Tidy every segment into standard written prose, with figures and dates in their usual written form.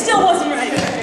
still wasn't ready.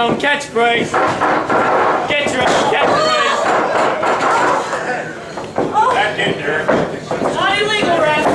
own catchphrase. Get your own catchphrase. That didn't hurt. Not illegal, ref.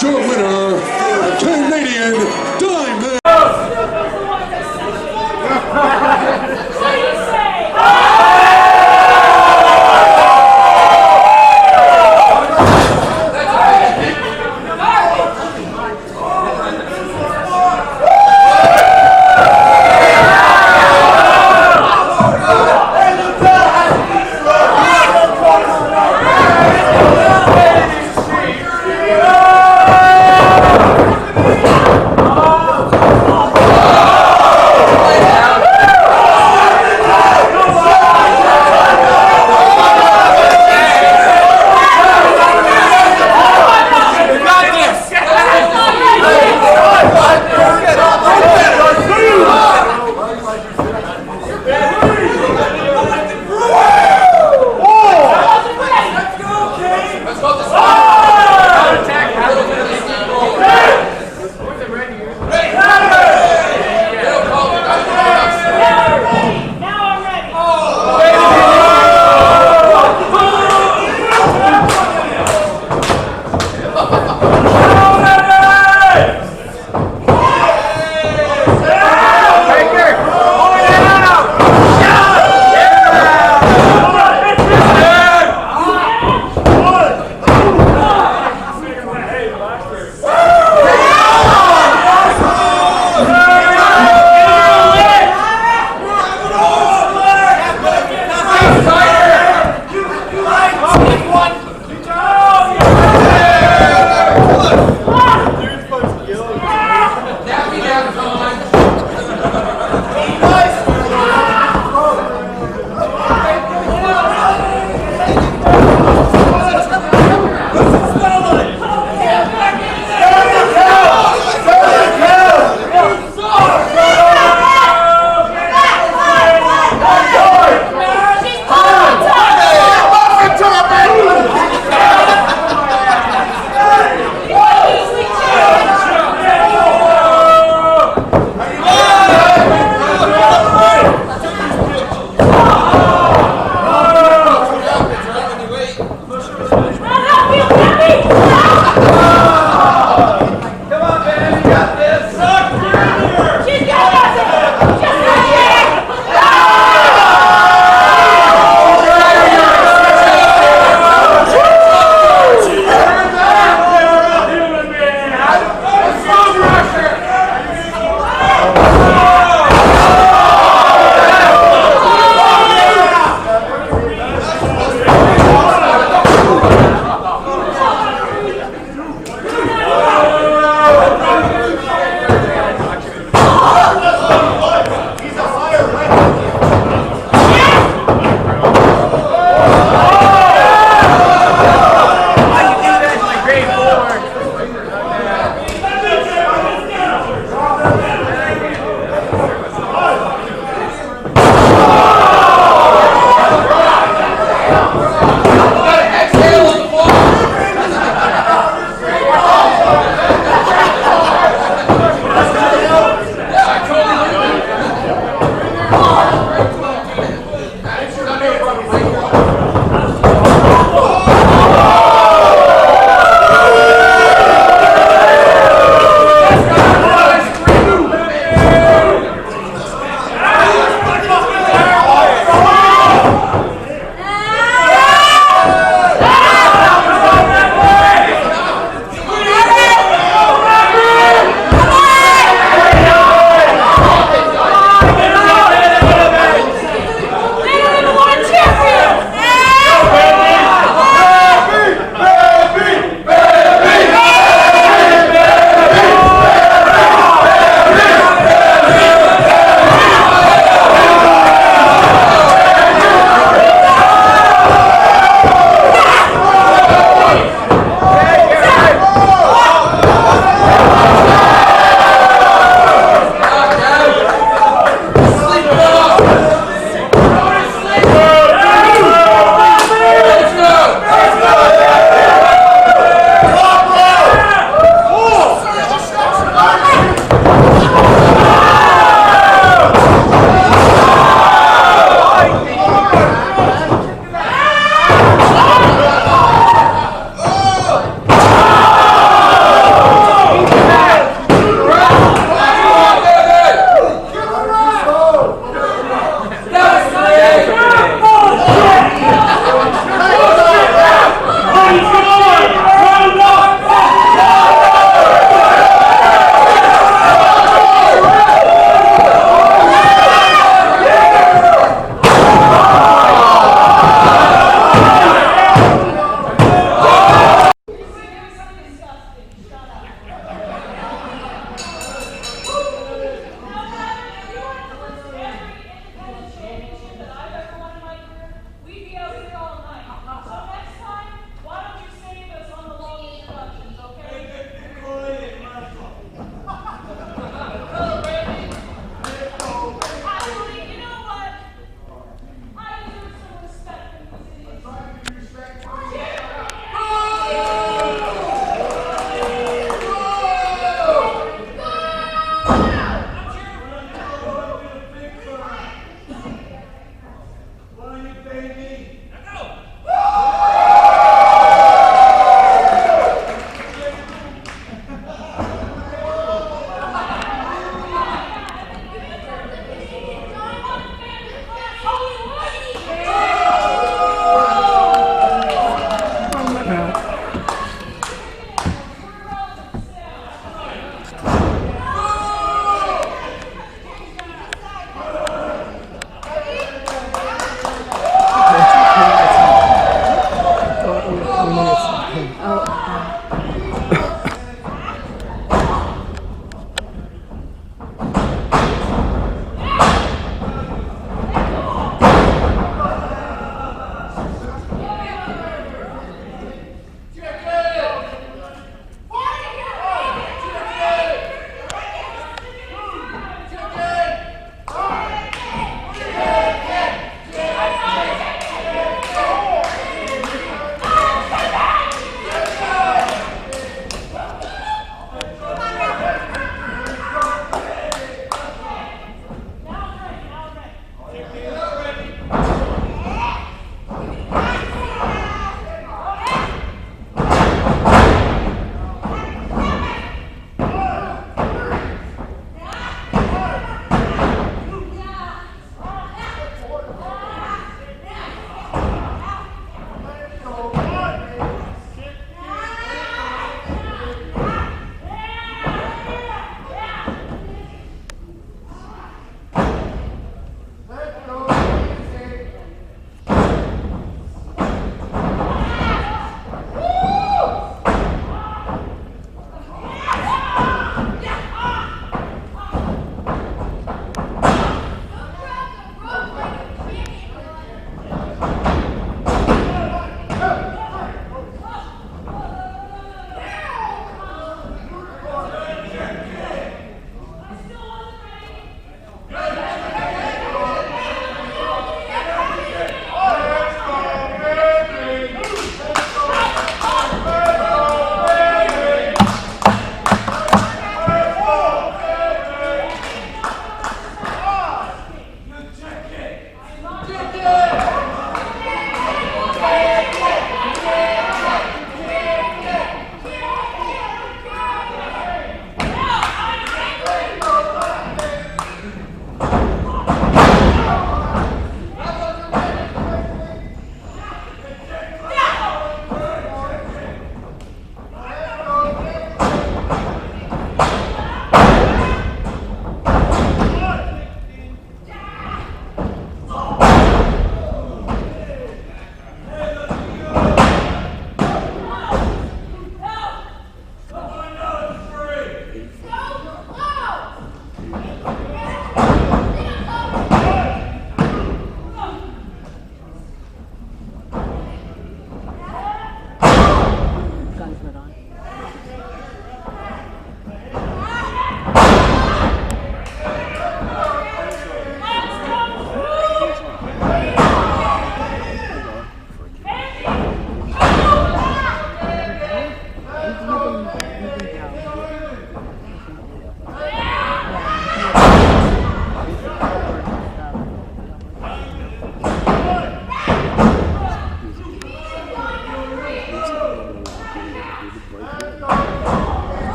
Your winner, Canadian Diemond. What do you say?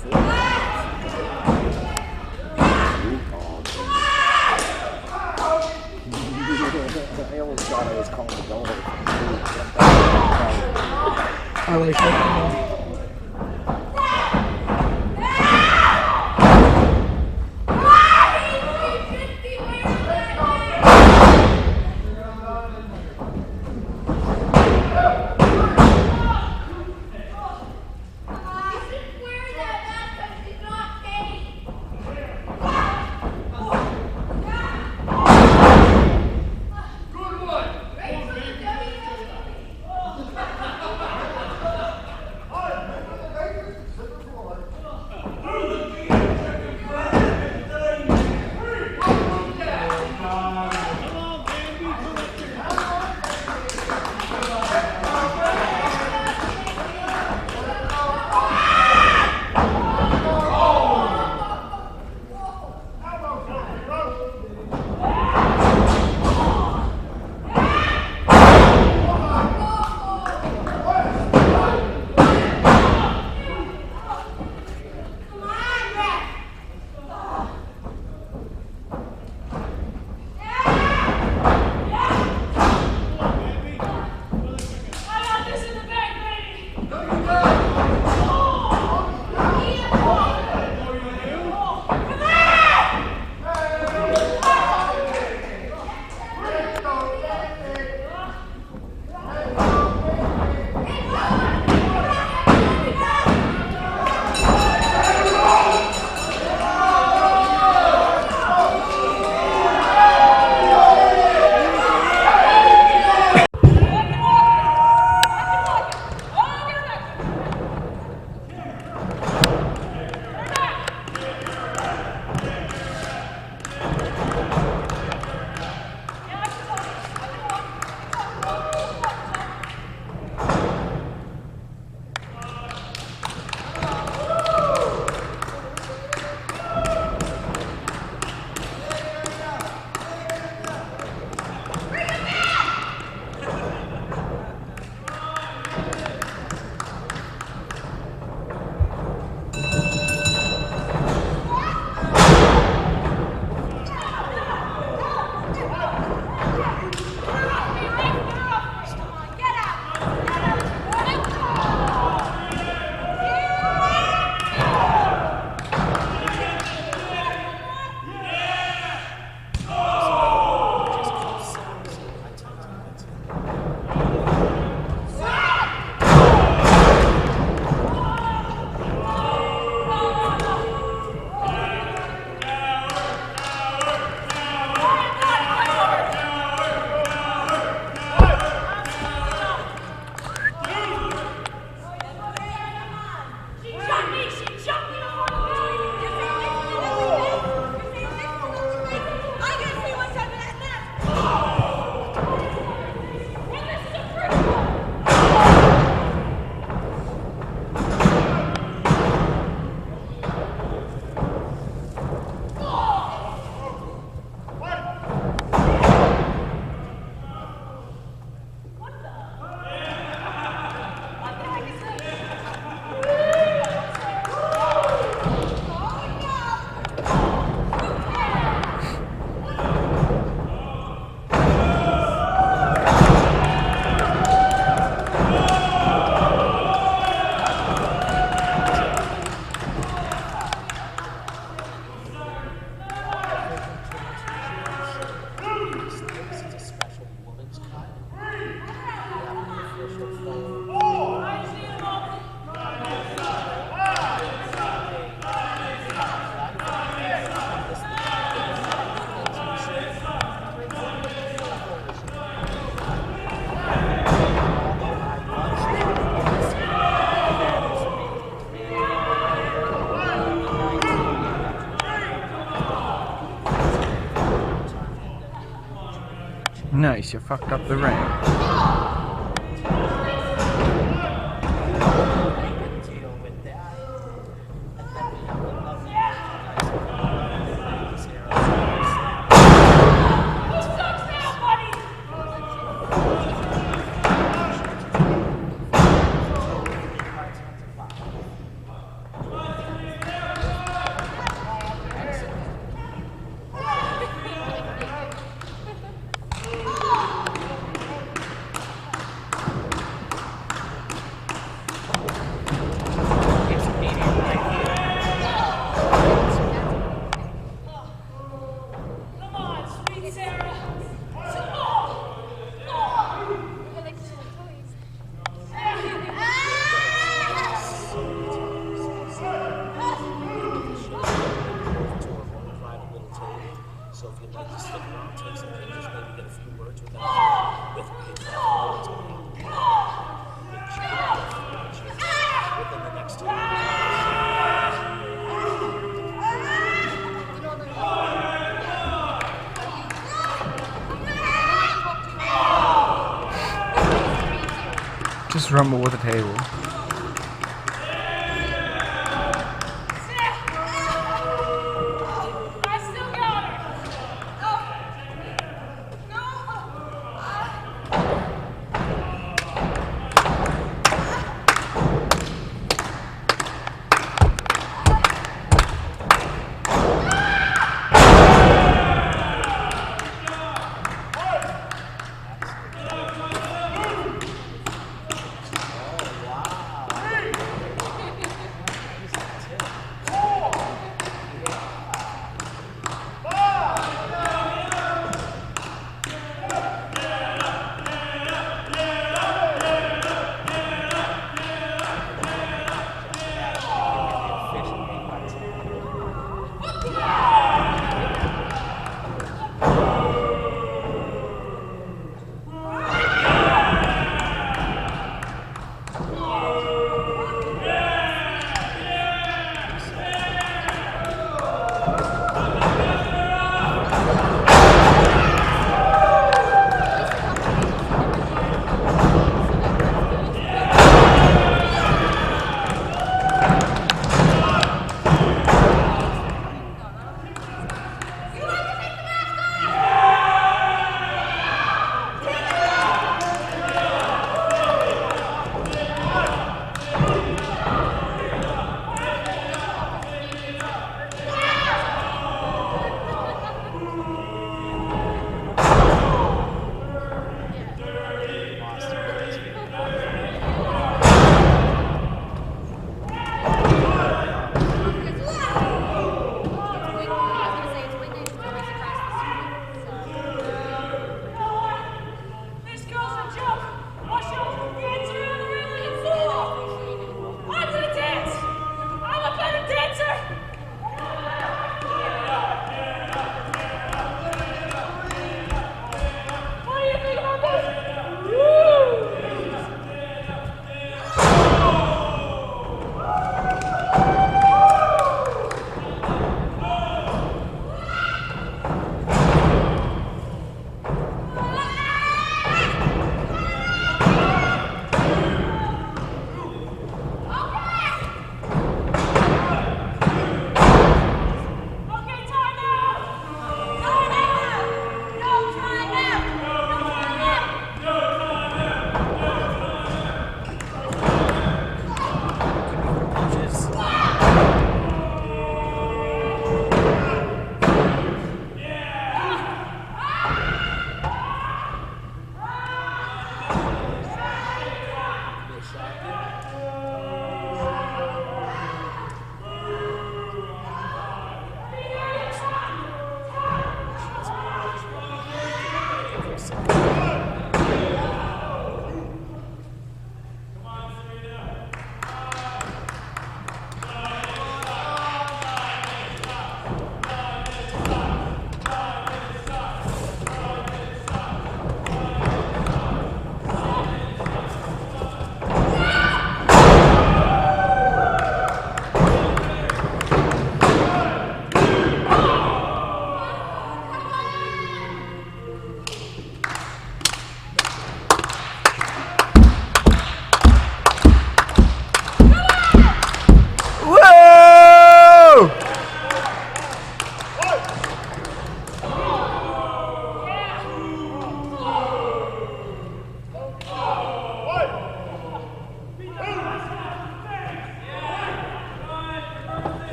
I almost thought I was calling the goal. I like that. Nice, you fucked up the ring. Just rumble with a table. I still got her.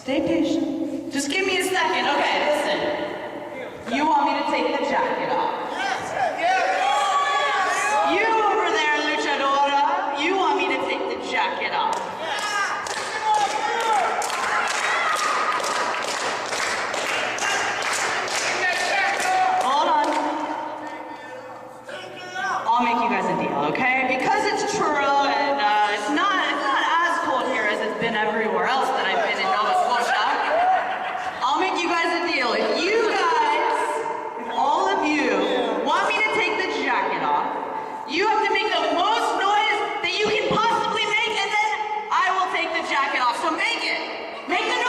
Stay patient. Just give me a second. Okay, listen. You want me to take the jacket off? You over there, luchadora, you want me to take the jacket off? Hold on. I'll make you guys a deal, okay? Because it's true and it's not as cold here as it's been everywhere else that I've been in Nova Scotia. I'll make you guys a deal. If you guys, if all of you want me to take the jacket off, you have to make the most noise that you can possibly make, and then I will take the jacket off. So make it. Make the noise.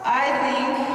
I think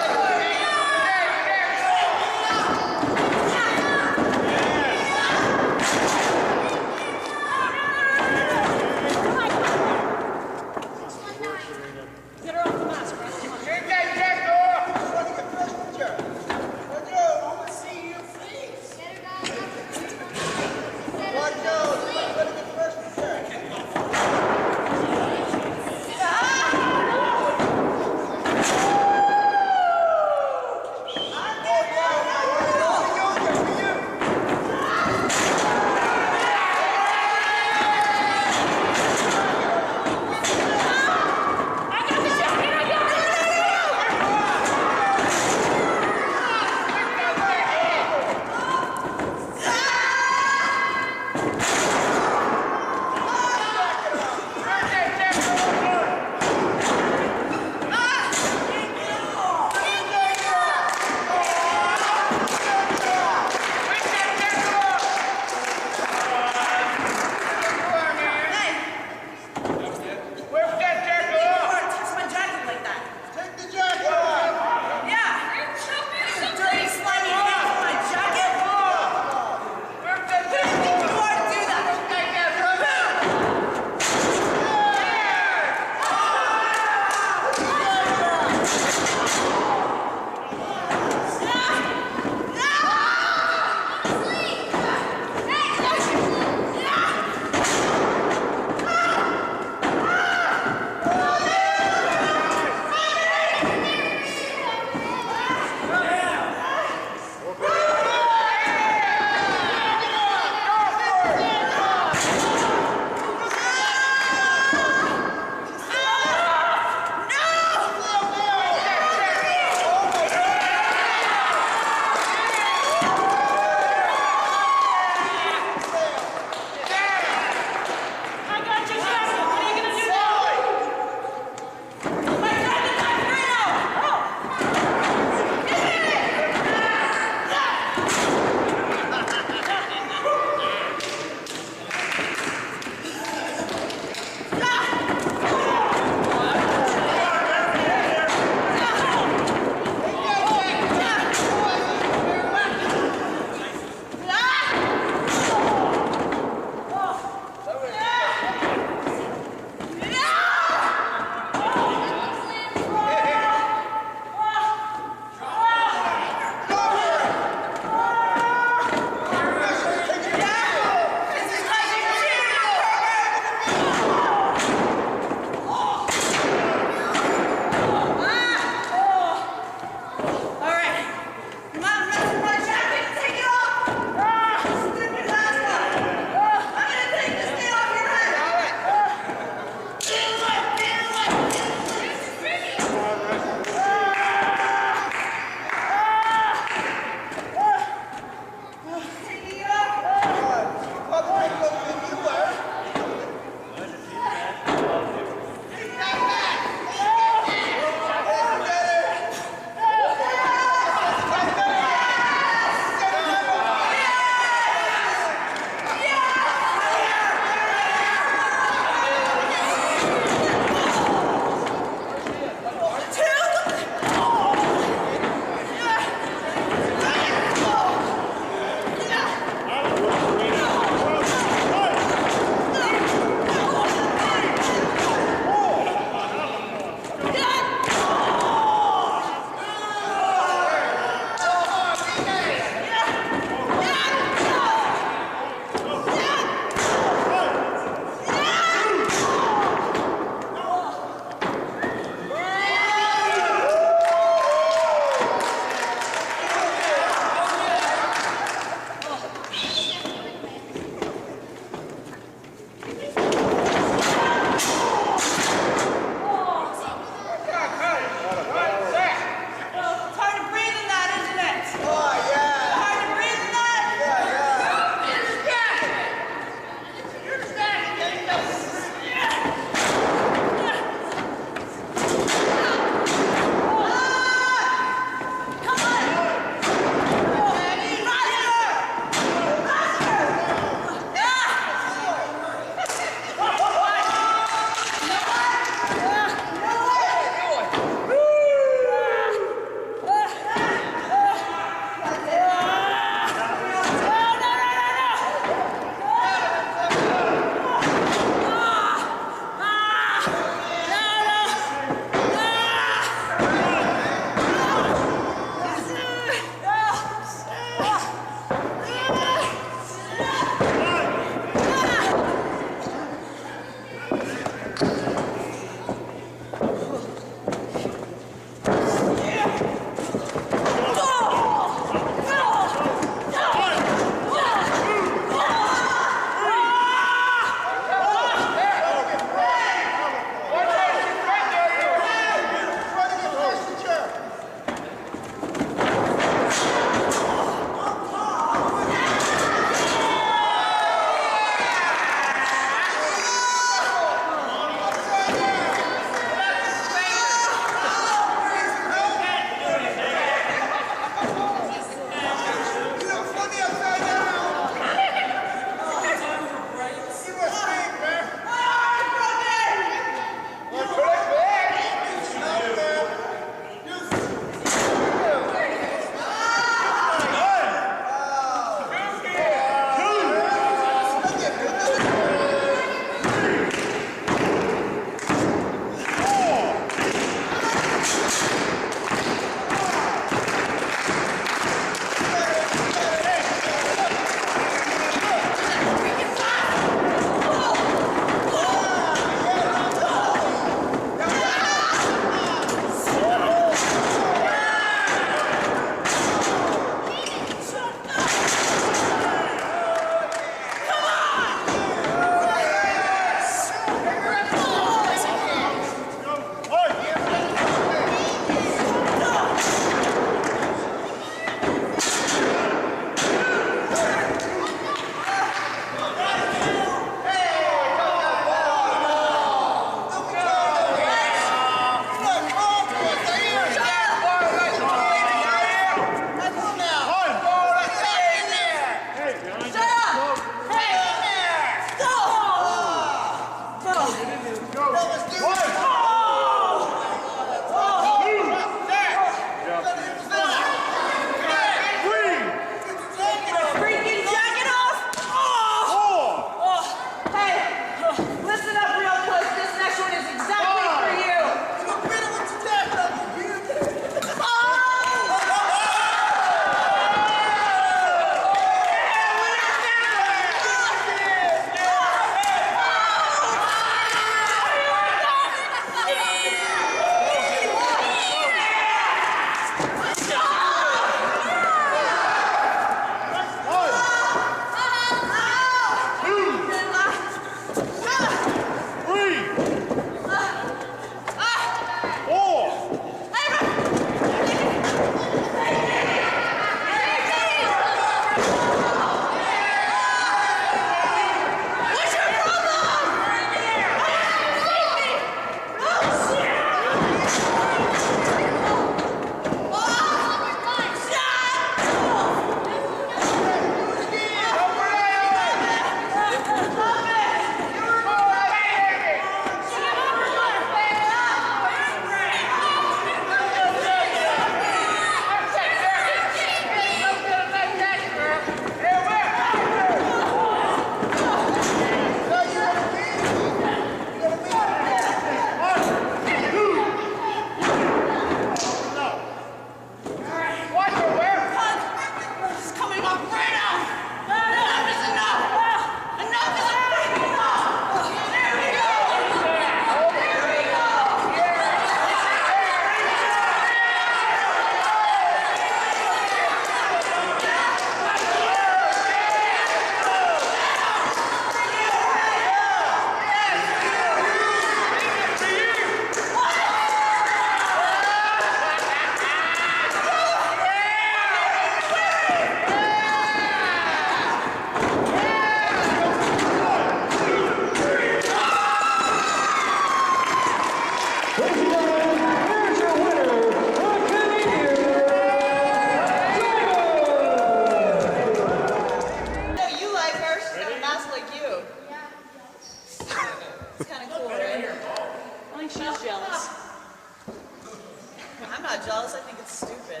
else, I think it's stupid.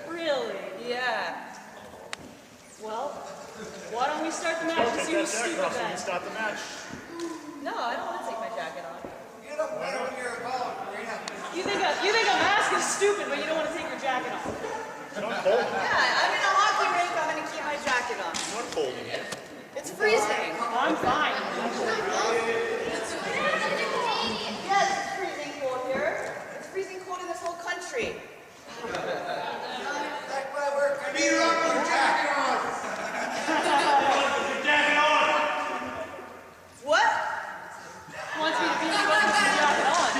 Really? Yeah. Well, why don't we start the match and see who's stupid then? Start the match. No, I don't want to take my jacket off. You think a mask is stupid, but you don't want to take your jacket off. It's not cold. Yeah, I'm in a hockey rink. I'm going to keep my jacket on. It's not cold in here. It's freezing. I'm fine. Yes, it's freezing cold here. It's freezing cold in this whole country. What? Wants me to beat you up with your jacket on.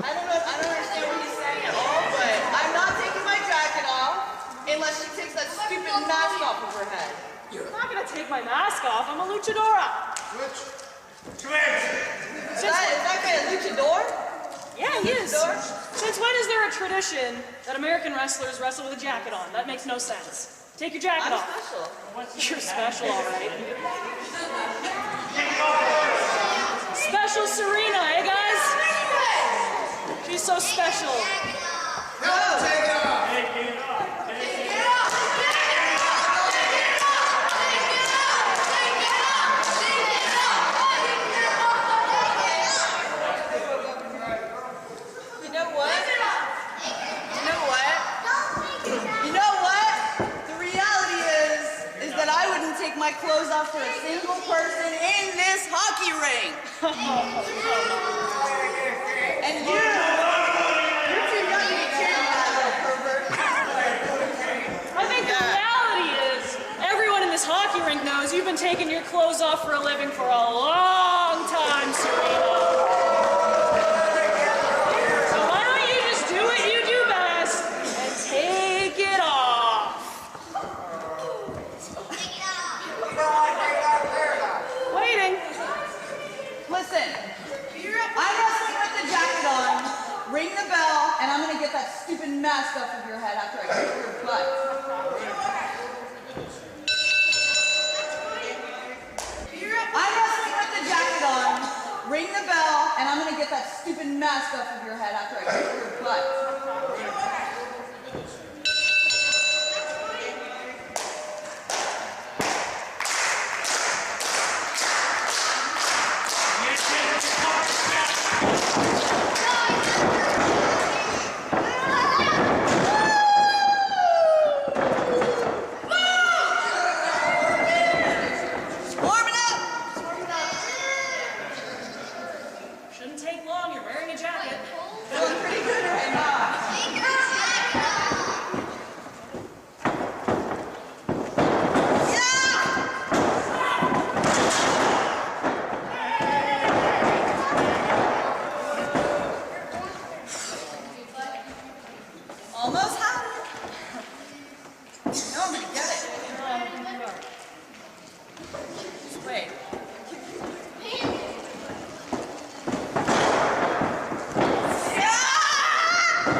I don't understand what he's saying at all, but I'm not taking my jacket off unless she takes that stupid mask off of her head. I'm not gonna take my mask off. I'm a luchadora. Is that guy a luchador? Yeah, he is. Luchador? Since when is there a tradition that American wrestlers wrestle with a jacket on? That makes no sense. Take your jacket I'm off. special. You're special, all right. Special Serena, eh, guys? She's so special. Take my clothes off for a single person in this hockey ring. And you're too young to be cheering that little pervert. I think the reality is, everyone in this hockey rink knows you've been taking your clothes off for a living for a long time, Serena. So why don't you just do what you do best and take it off? Waiting. Listen, I'm wrestling with the jacket on. Ring the bell, and I'm gonna get that stupid mask off of your head after I kick your butt. I'm wrestling with the jacket on. Ring the bell, and I'm gonna get that stupid mask off of your head after I kick your butt. Shouldn't take long, you're wearing a jacket. Feeling pretty good right now. Almost had it. No, I'm gonna get it. Wait. Yeah!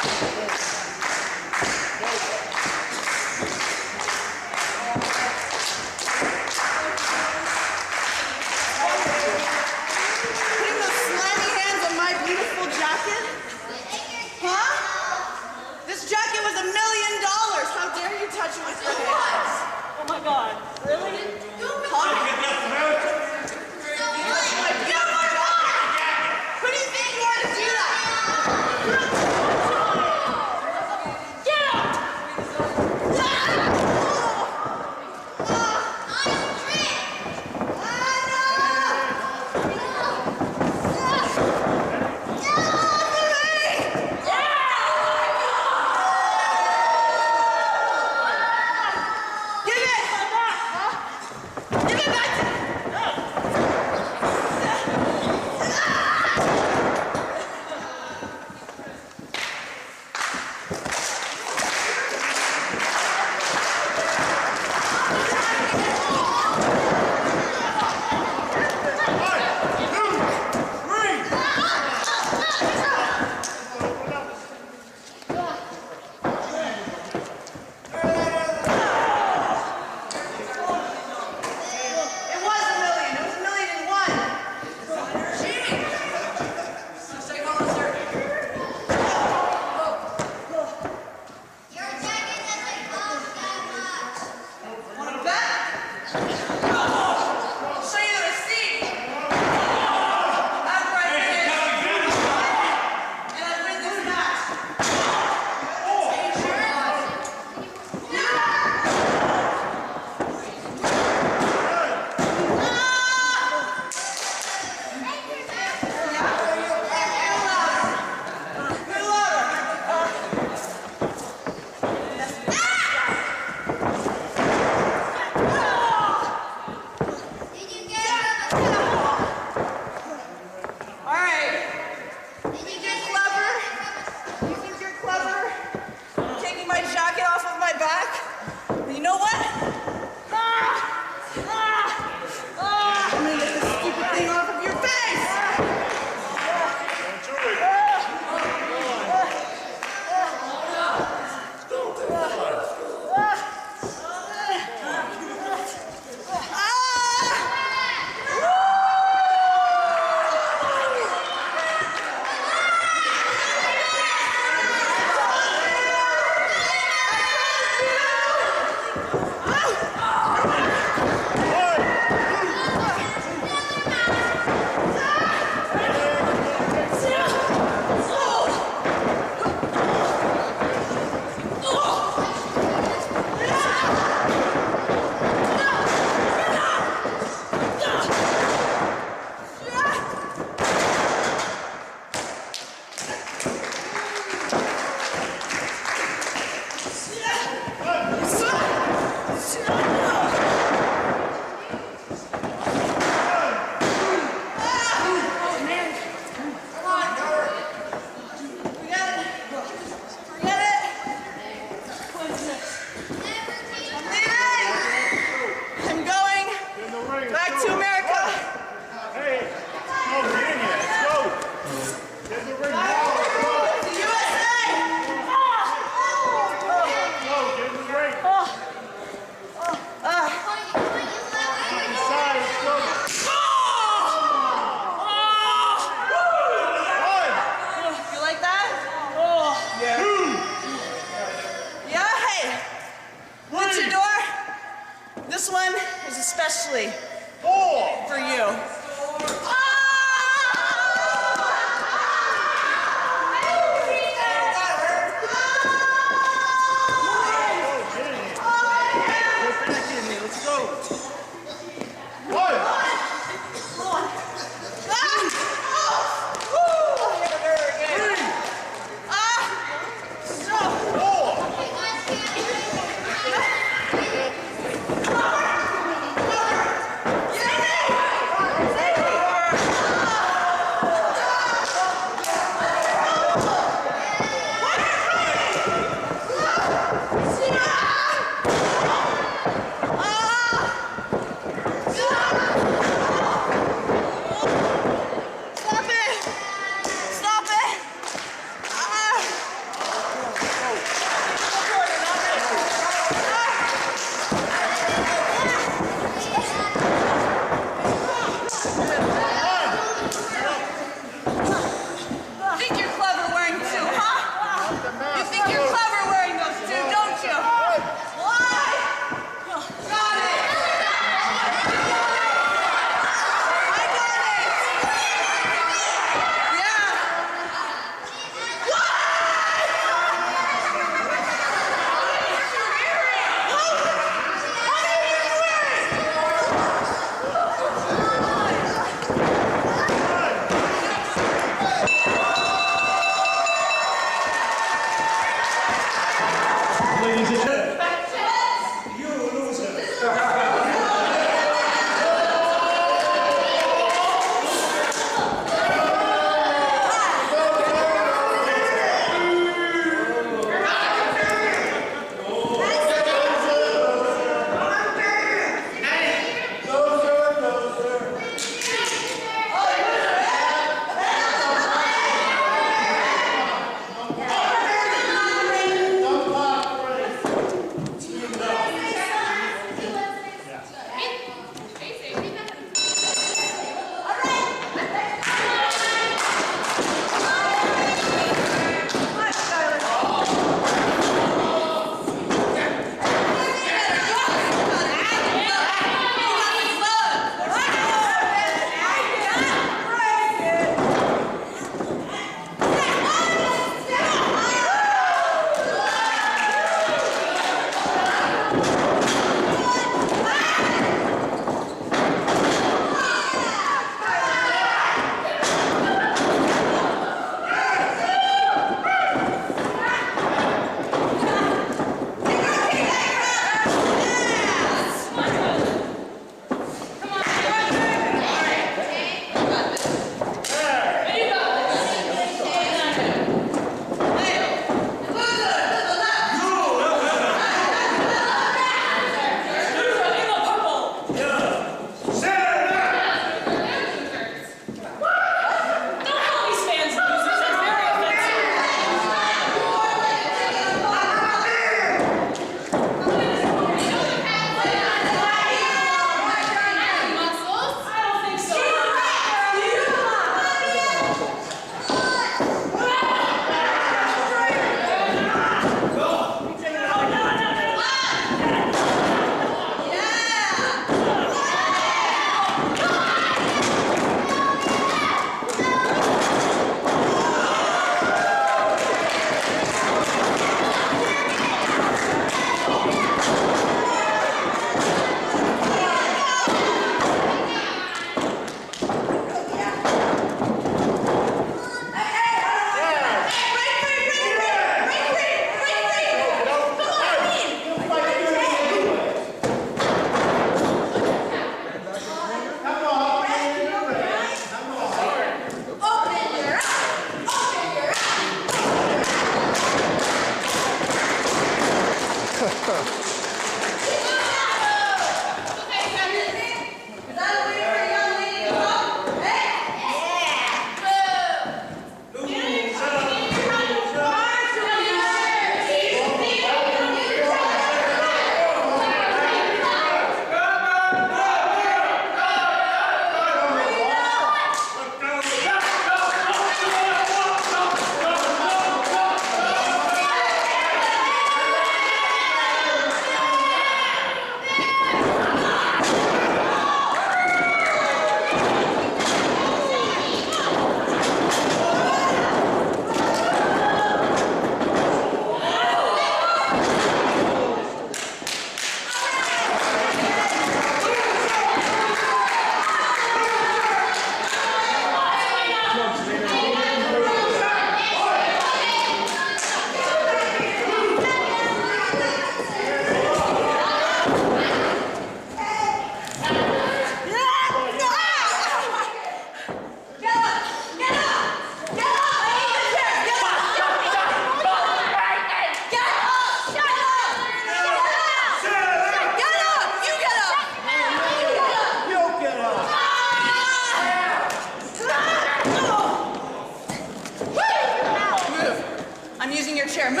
I'm using your chair. Move!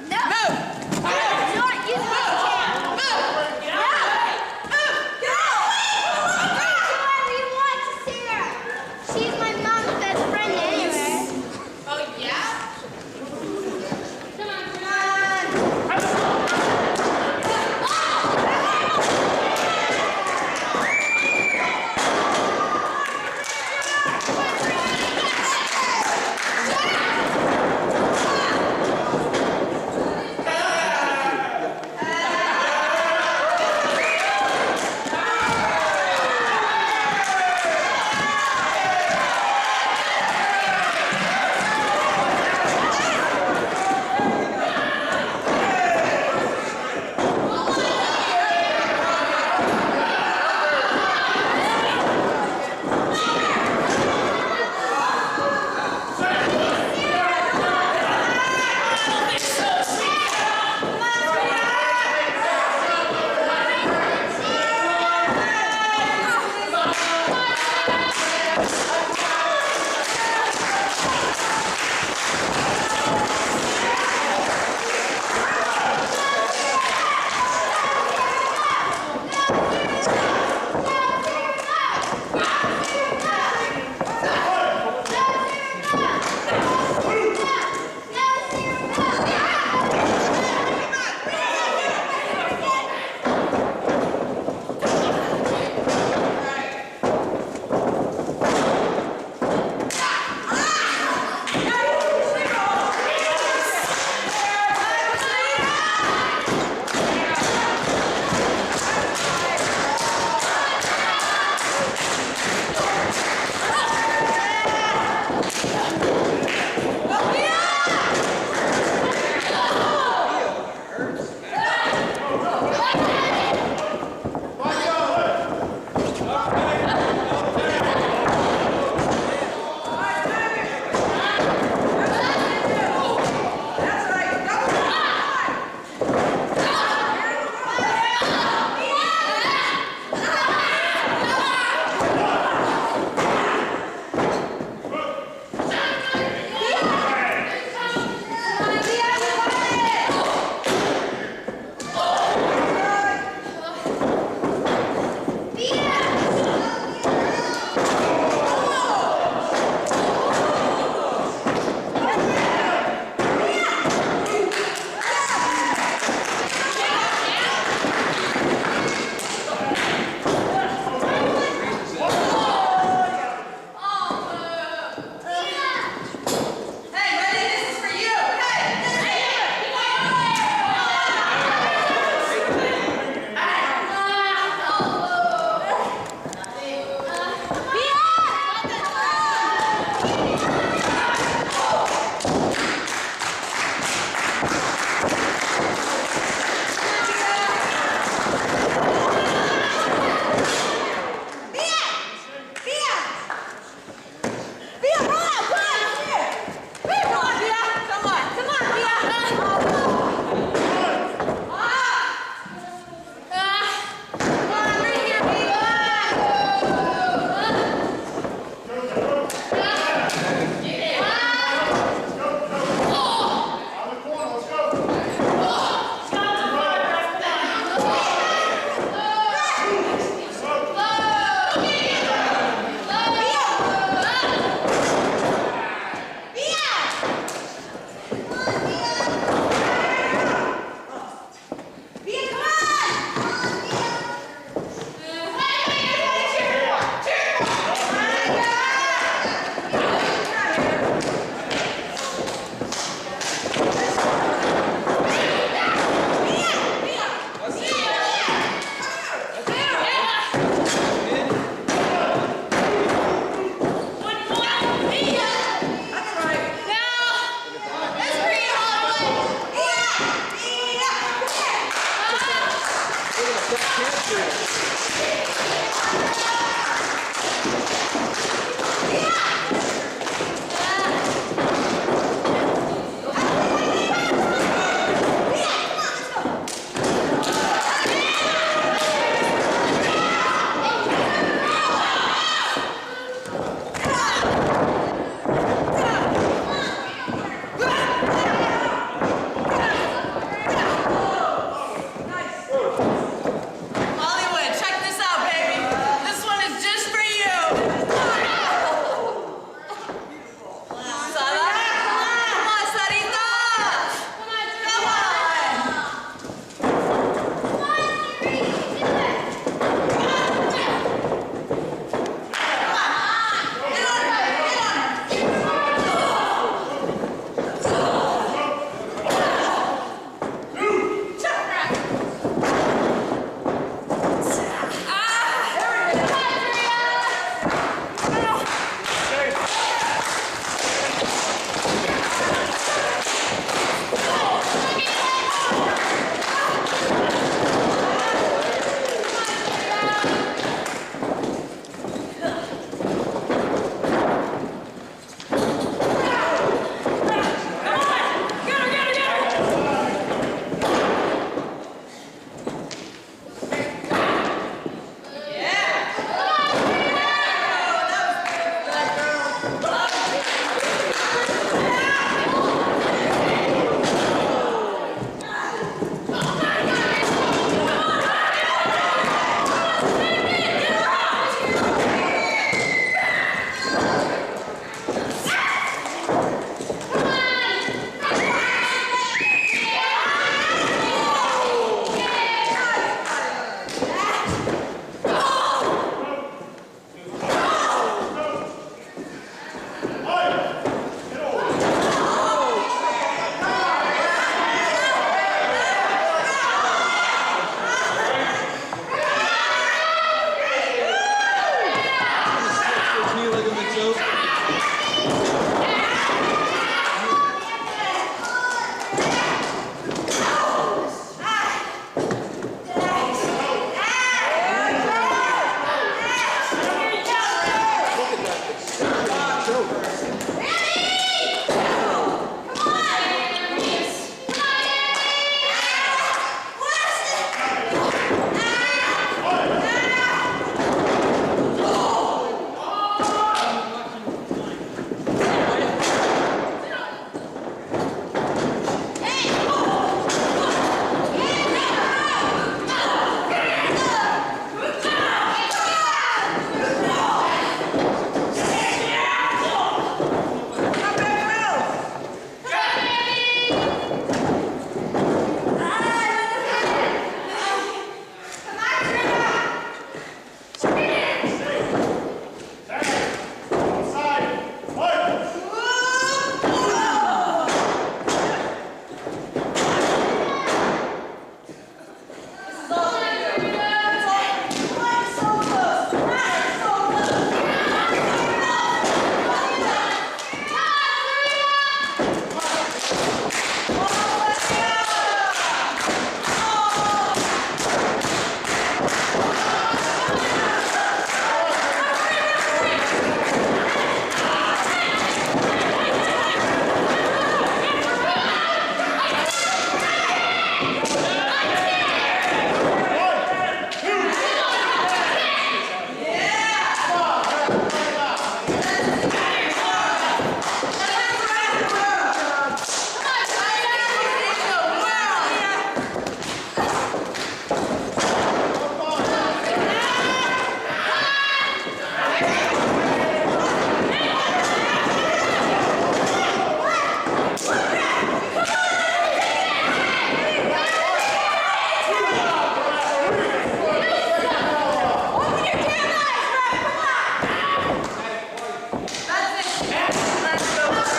No. Move! I'm not using my chair. Move! Get out. Move! Get out! Whoever you want to see her. She's my mom's best friend anyway. Oh, yeah? Come on. That's it.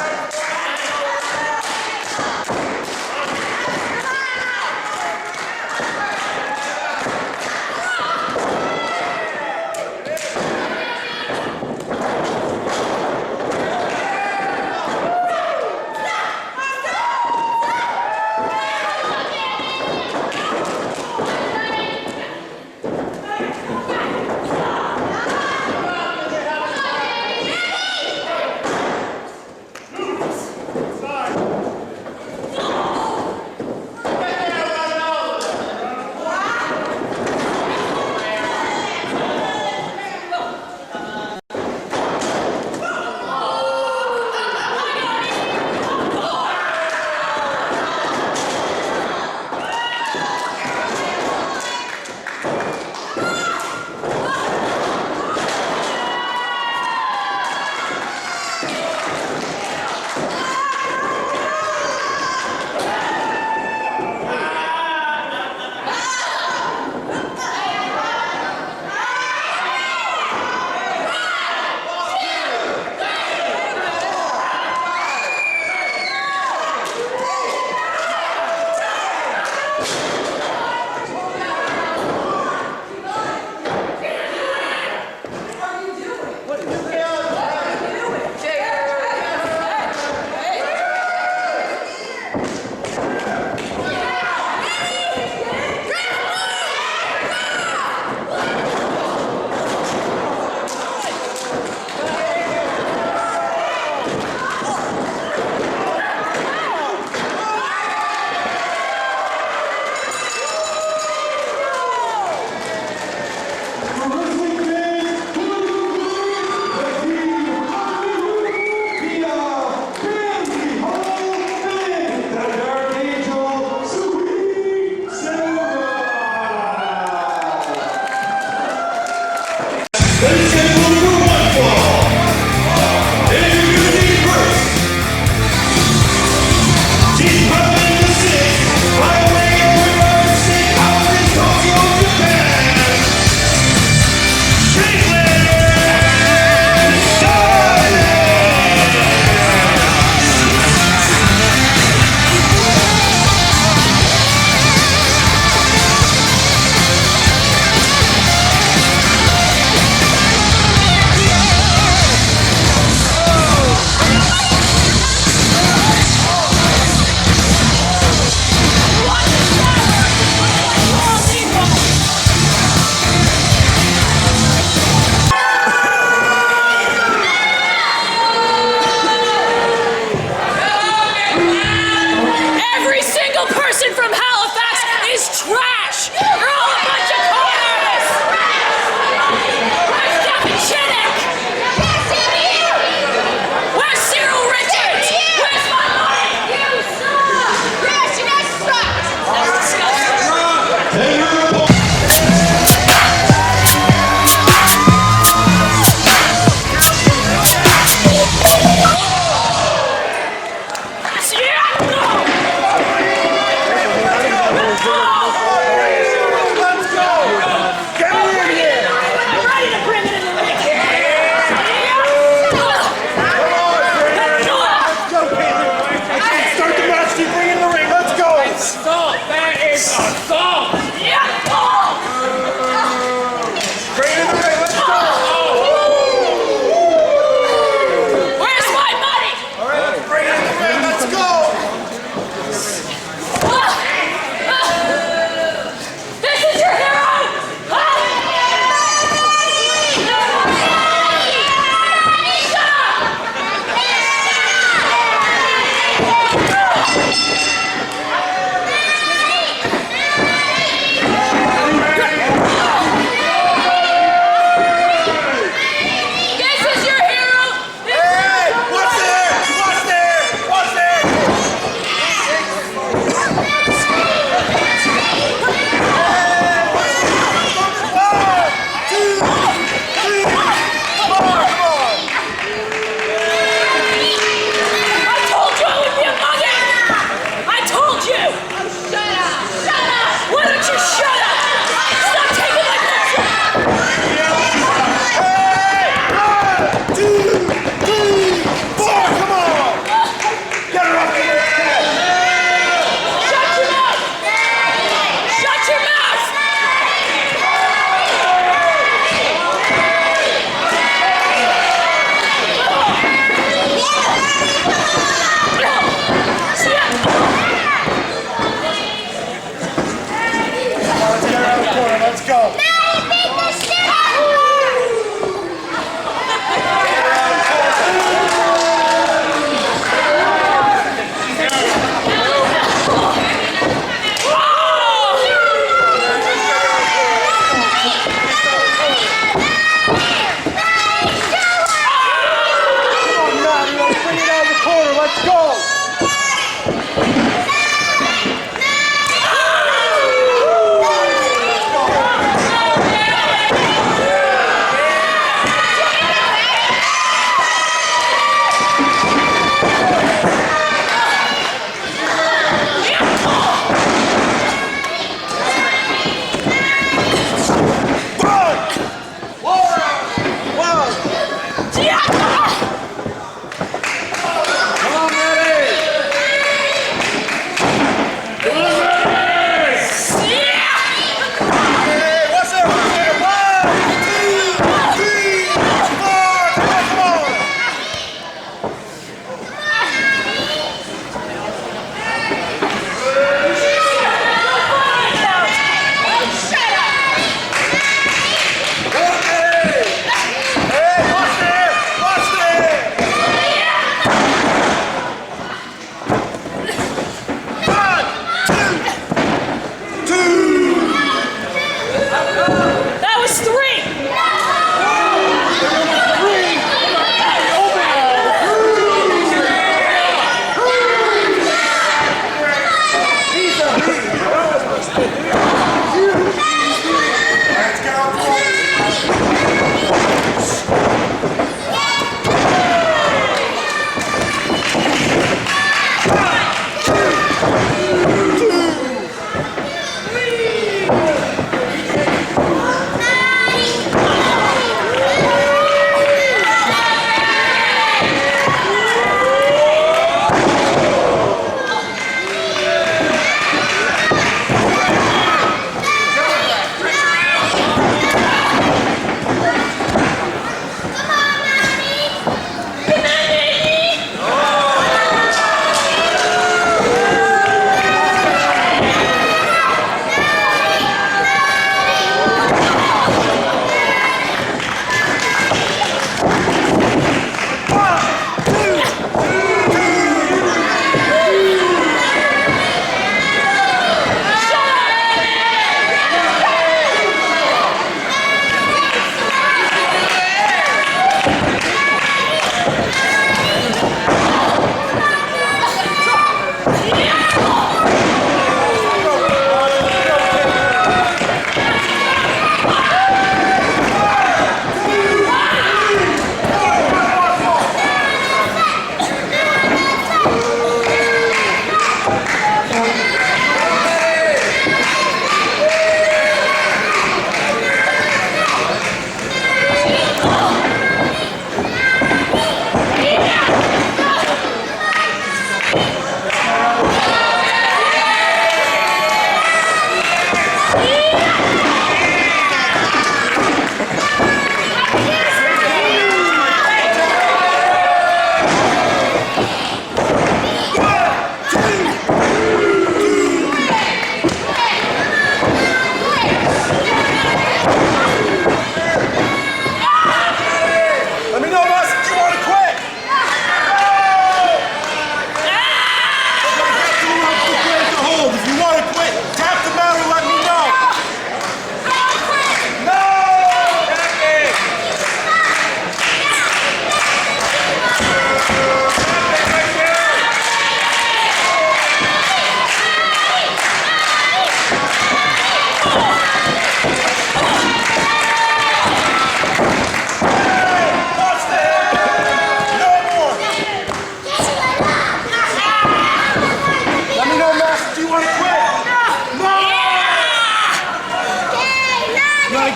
Let's go!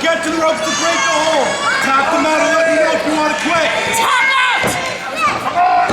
Get to the ropes to break the hold. Tap them out and let me know if you want to quit. Tap out! Come on!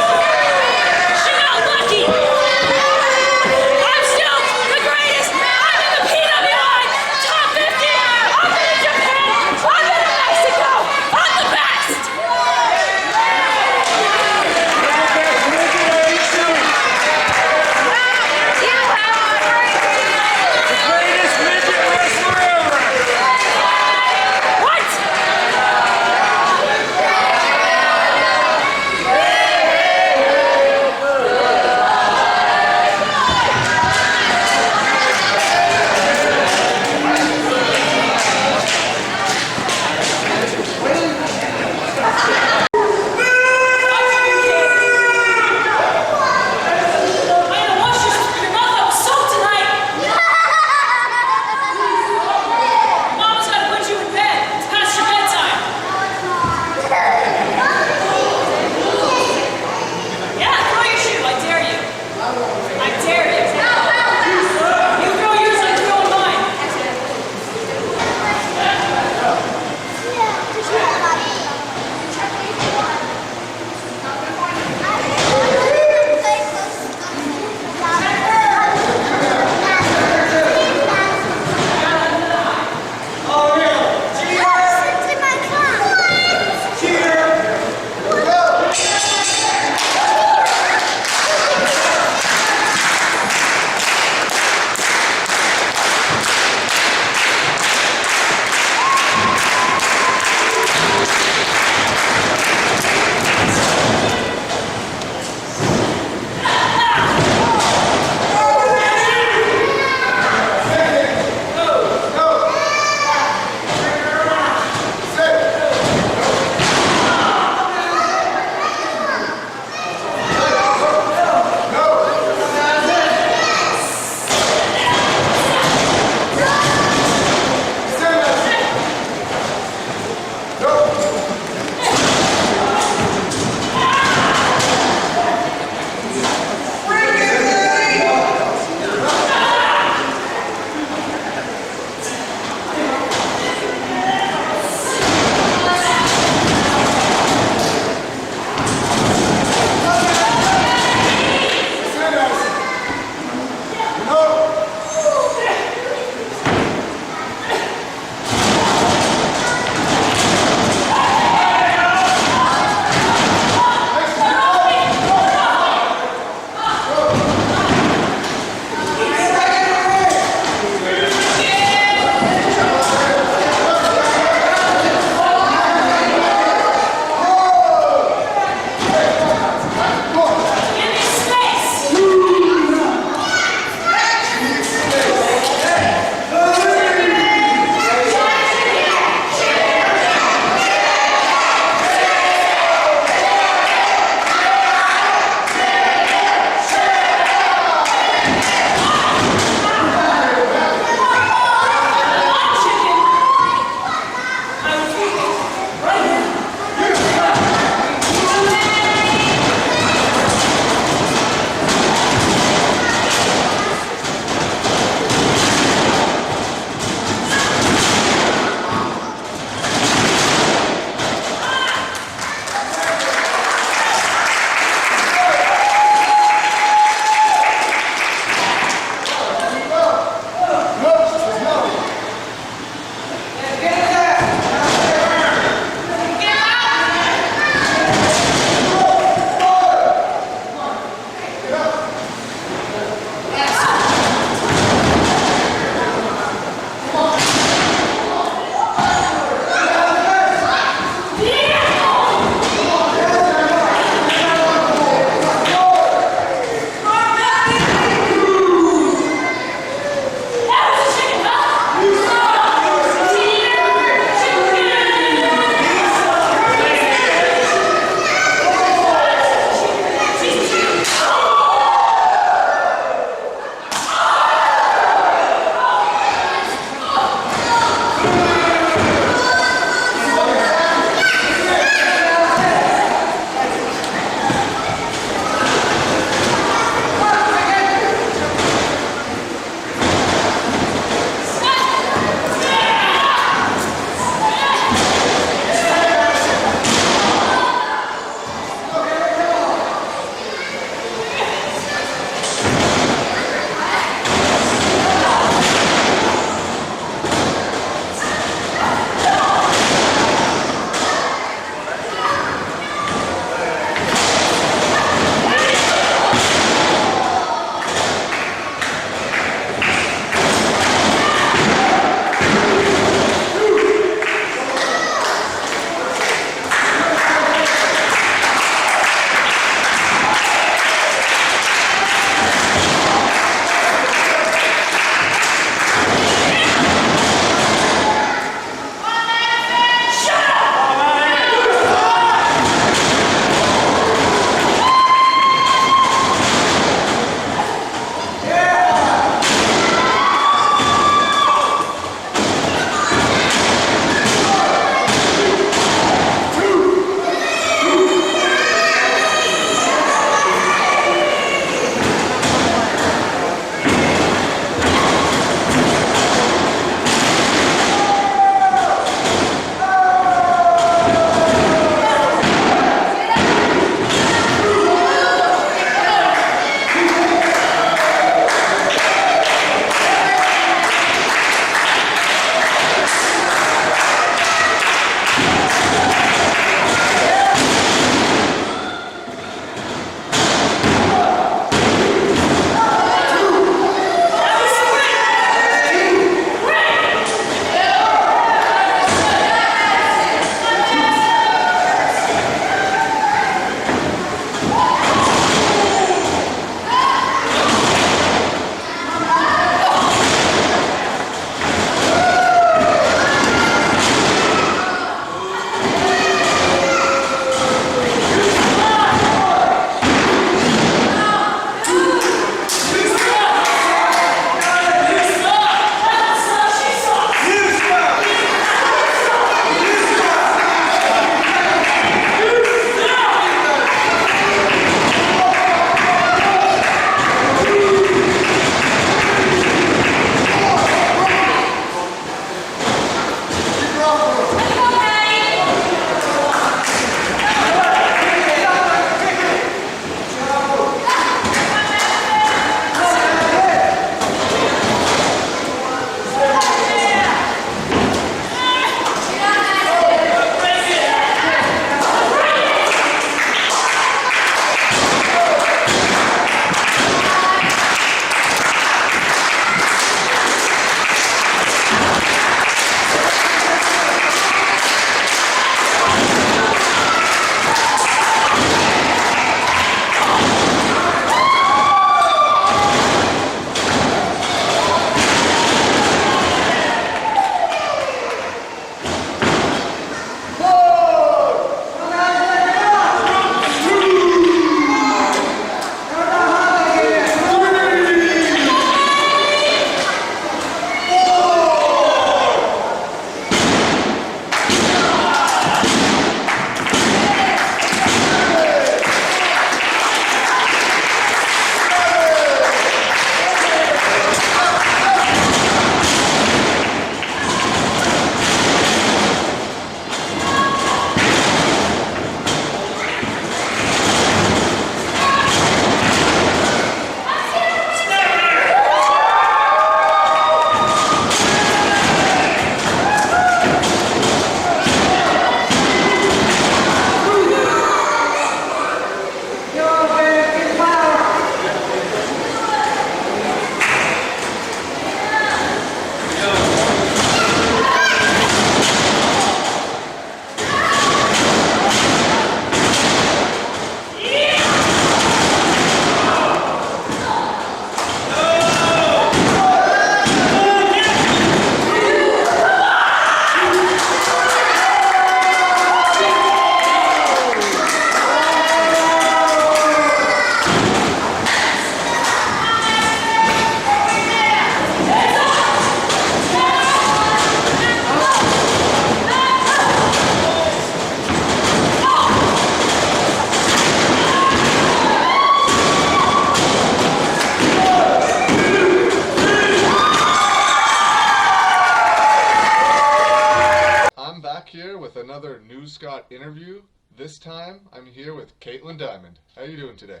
interview. This time, I'm here with Kaitlin Diemond. How are you doing today?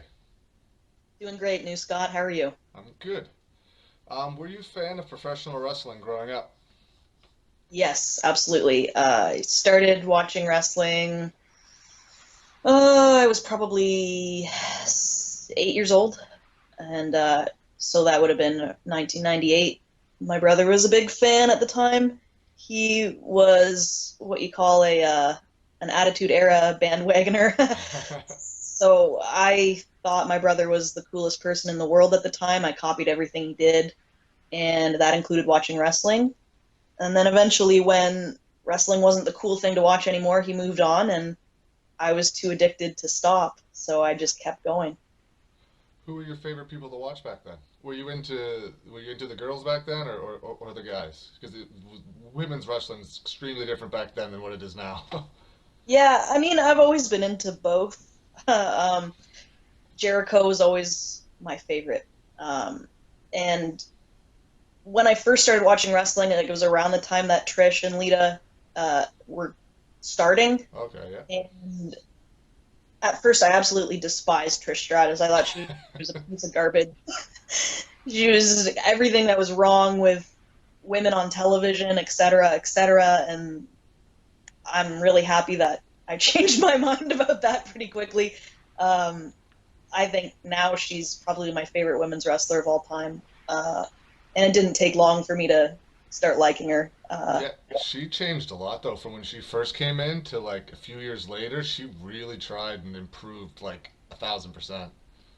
Doing great, New Scott. How are you? I'm good. Were you a fan of professional wrestling growing up? Yes, absolutely. I started watching wrestling. I was probably 8 years old, and so that would have been 1998. My brother was a big fan at the time. He was what you call a an Attitude Era bandwagoner. So I thought my brother was the coolest person in the world at the time. I copied everything he did, and that included watching wrestling. And then eventually, when wrestling wasn't the cool thing to watch anymore, he moved on, and I was too addicted to stop. So I just kept going. Who were your favorite people to watch back then? Were you into the girls back then, or the guys? Because women's wrestling is extremely different back then than what it is now. Yeah, I mean, I've always been into both. um, Jericho was always my favorite. And when I first started watching wrestling, like, it was around the time that Trish and Lita were starting. Okay, yeah. And at first, I absolutely despised Trish Stratus. I thought she was a piece of garbage. She was everything that was wrong with women on television, et cetera, et cetera. And I'm really happy that I changed my mind about that pretty quickly. Um, I think now she's probably my favorite women's wrestler of all time. And it didn't take long for me to start liking her. Yeah, she changed a lot though from when she first came in to like a few years later. She really tried and improved like 1,000%.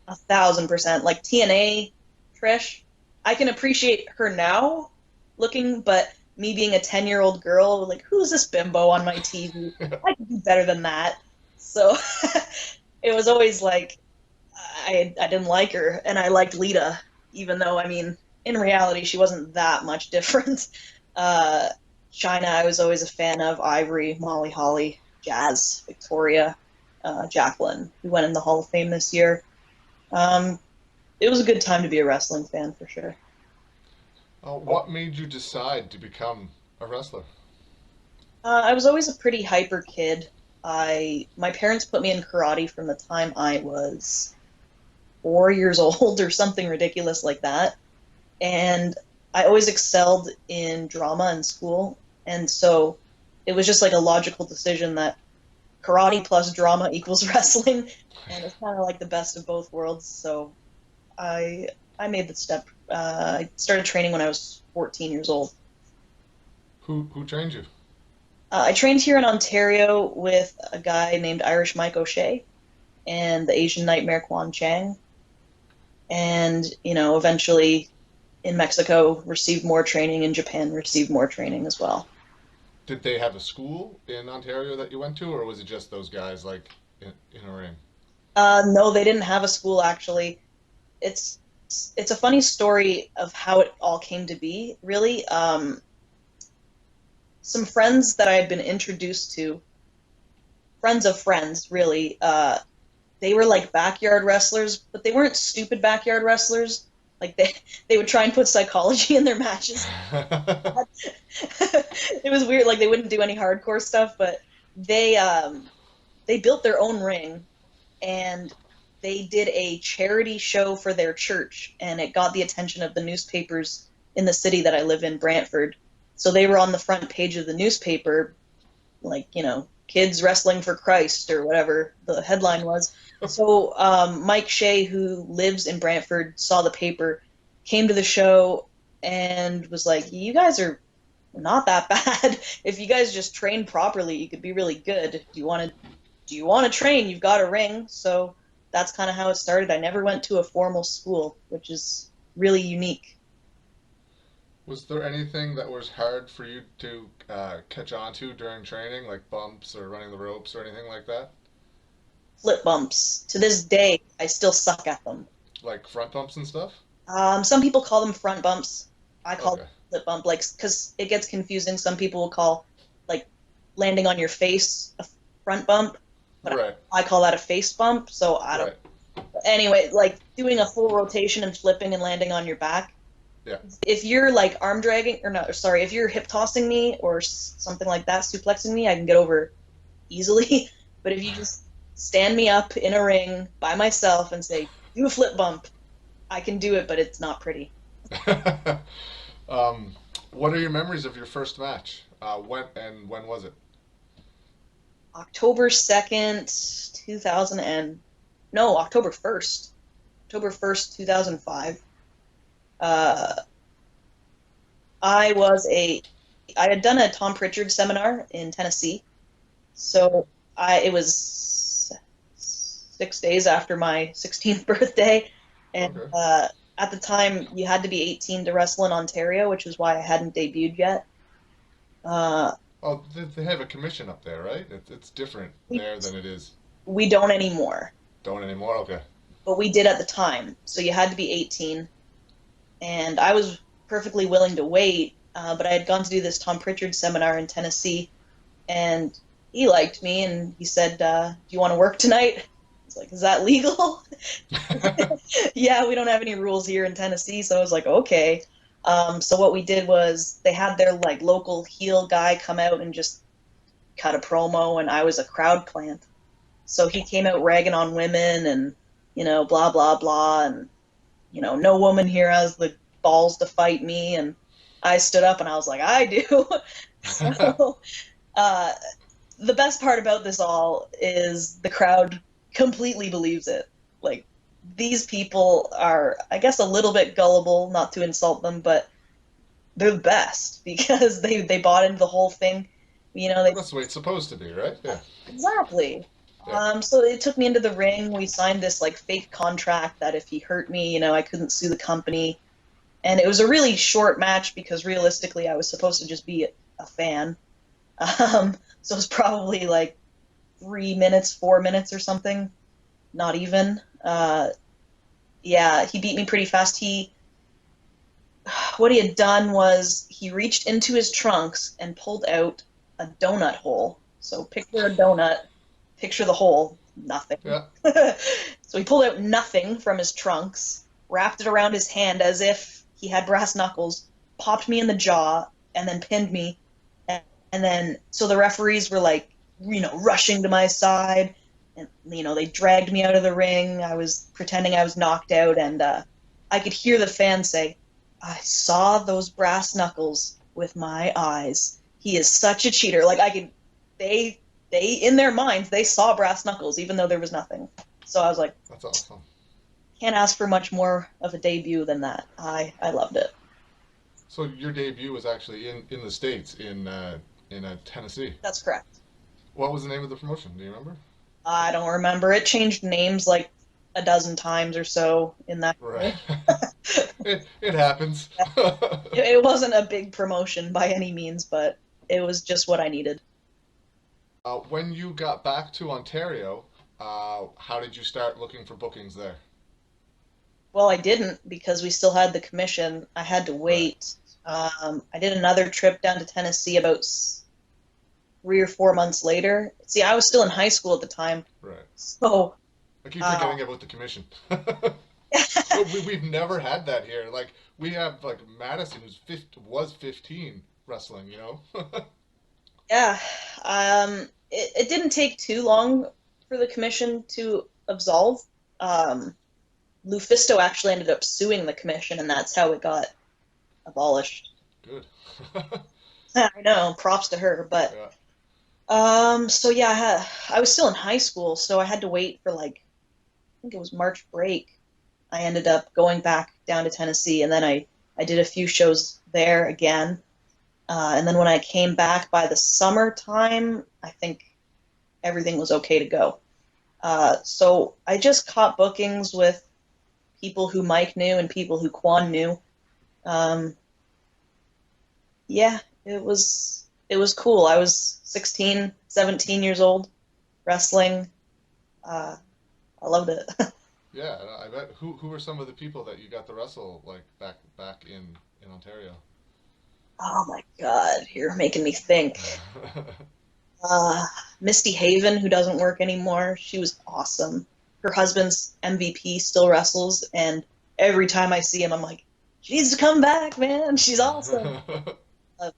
1,000%. Like TNA, Trish, I can appreciate her now looking, but me being a 10-year-old girl, like, who's this bimbo on my TV? I can do better than that. So it was always like, I didn't like her, and I liked Lita, even though, I mean, in reality, she wasn't that much different. Uh, China, I was always a fan of. Ivory, Molly Holly, Jazz, Victoria, Jacqueline, who went in the Hall of Fame this year. Um, it was a good time to be a wrestling fan for sure. What made you decide to become a wrestler? I was always a pretty hyper kid. My parents put me in karate from the time I was 4 years old or something ridiculous like that. And I always excelled in drama in school. And so it was just like a logical decision that karate plus drama equals wrestling. And it's kind of like the best of both worlds. So I I made the step. I started training when I was 14 years old. Who trained you? I trained here in Ontario with a guy named Irish Mike O'Shea and the Asian Nightmare Quan Chang. And, eventually in Mexico received more training, in Japan received more training as well. Did they have a school in Ontario that you went to, or was it just those guys like in a ring? No, they didn't have a school actually. It's it's a funny story of how it all came to be, really. Some friends that I had been introduced to, friends of friends, really, they were like backyard wrestlers, but they weren't stupid backyard wrestlers. Like they would try and put psychology in their matches. It was weird. Like they wouldn't do any hardcore stuff, but they they built their own ring and they did a charity show for their church, and it got the attention of the newspapers in the city that I live in, Brantford. So they were on the front page of the newspaper, like, kids wrestling for Christ or whatever the headline was. So Mike Shea, who lives in Brantford, saw the paper, came to the show, and was like, "You guys are not that bad. If you guys just train properly, you could be really good. Do you want to train? You've got a ring." So that's kind of how it started. I never went to a formal school, which is really unique. Was there anything that was hard for you to catch on to during training, like bumps or running the ropes or anything like that? Flip bumps. To this day, I still suck at them. Like front bumps and stuff? Some people call them front bumps. I call Okay. them flip bump, like, because it gets confusing. Some people will call, like, landing on your face a front bump, but Right, I call that a face bump. So I don't. right. Anyway, like doing a full rotation and flipping and landing on your back. Yeah. If you're like arm dragging, or no, sorry, if you're hip tossing me or something like that, suplexing me, I can get over easily. But if you just stand me up in a ring by myself and say, do a flip bump, I can do it, but it's not pretty. um, what are your memories of your first match? When was it? October 2nd, 2000 and no, October 1st. October 1st, 2005. Uh, I was a I had done a Tom Pritchard seminar in Tennessee. So it was 6 days after my 16th birthday, and Okay. at the time you had to be 18 to wrestle in Ontario, which is why I hadn't debuted yet. Uh, Oh, they have a commission up there, right? It's different we, there than it is. we don't anymore, Don't anymore. Okay. but we did at the time. So you had to be 18, and I was perfectly willing to wait, but I had gone to do this Tom Pritchard seminar in Tennessee, and he liked me, and he said, "Do you want to work tonight?" I was like, "Is that legal?" Yeah, we don't have any rules here in Tennessee, so I was like, okay. So what we did was they had their like local heel guy come out and just cut a promo, and I was a crowd plant. So he came out ragging on women and blah blah blah, and no woman here has the balls to fight me, and I stood up and I was like, I do. So uh, the best part about this all is the crowd completely believes it. Like, these people are, I guess, a little bit gullible, not to insult them, but they're the best because they bought into the whole thing. They That's the way it's supposed to be, right? Yeah. exactly. Yeah. So they took me into the ring. We signed this like fake contract that if he hurt me, I couldn't sue the company. And it was a really short match because realistically, I was supposed to just be a fan. So it was probably like 3 minutes, 4 minutes or something. Not even. Yeah, he beat me pretty fast. What he had done was he reached into his trunks and pulled out a donut hole. So picture a donut, picture the hole, nothing. Yeah. So he pulled out nothing from his trunks, wrapped it around his hand as if he had brass knuckles, popped me in the jaw, and then pinned me. And then, so the referees were like, rushing to my side, and they dragged me out of the ring. I was pretending I was knocked out, and I could hear the fans say, "I saw those brass knuckles with my eyes. He is such a cheater." Like, I could, they in their minds they saw brass knuckles even though there was nothing. So I was like, That's awesome. can't ask for much more of a debut than that. I loved it. So your debut was actually in the States in Tennessee. That's correct. What was the name of the promotion? Do you remember? I don't remember. It changed names like a dozen times or so in that Right. year. It happens. It wasn't a big promotion by any means, but it was just what I needed. When you got back to Ontario, how did you start looking for bookings there? Well, I didn't because we still had the commission. I had to Right. wait. I did another trip down to Tennessee about 3 or 4 months later. See, I was still in high school at the time, Right. so I keep uh, forgetting about the commission. We've never had that here. Like we have like Madison was 15 wrestling, you know? yeah. It didn't take too long for the commission to absolve. Um, Lufisto actually ended up suing the commission, and that's how it got abolished. Good. I know, props to her, but Yeah. so yeah, I was still in high school, so I had to wait for like I think it was March break. I ended up going back down to Tennessee, and then I did a few shows there again. And then when I came back by the summertime, I think everything was okay to go. So I just caught bookings with people who Mike knew and people who Quan knew. Um, yeah, it was cool. I was 16, 17 years old, wrestling. Uh, I loved it. Yeah, I bet. Who were some of the people that you got to wrestle like back in Ontario? Oh my God, you're making me think. Uh, Misty Haven, who doesn't work anymore, she was awesome. Her husband's MVP still wrestles, and every time I see him, I'm like, she needs to come back, man. She's awesome. What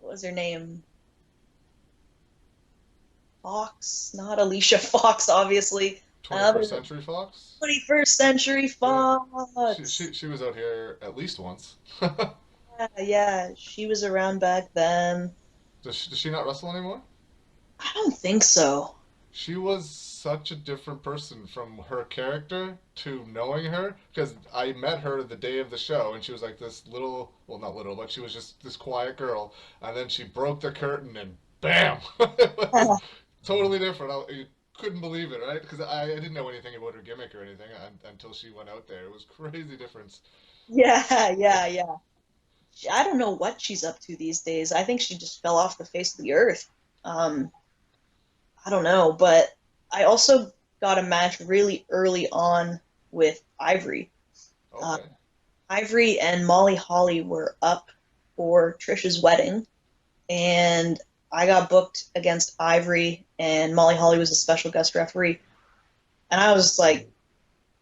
was her name? Fox, not Alicia Fox, obviously. 21st Century Fox? 21st Century Yeah. Fox. She was out here at least once. Yeah, she was around back then. Does she not wrestle anymore? I don't think so. She was such a different person from her character to knowing her, because I met her the day of the show and she was like this little, well, not little, but she was just this quiet girl, and then she broke the curtain and bam! It was totally different. You couldn't believe it, right? Because I didn't know anything about her gimmick or anything until she went out there. It was crazy difference. Yeah. I don't know what she's up to these days. I think she just fell off the face of the earth. Um, I don't know, but I also got a match really early on with Ivory. Uh, Okay. Ivory and Molly Holly were up for Trisha's wedding, and I got booked against Ivory, and Molly Holly was a special guest referee. And I was like,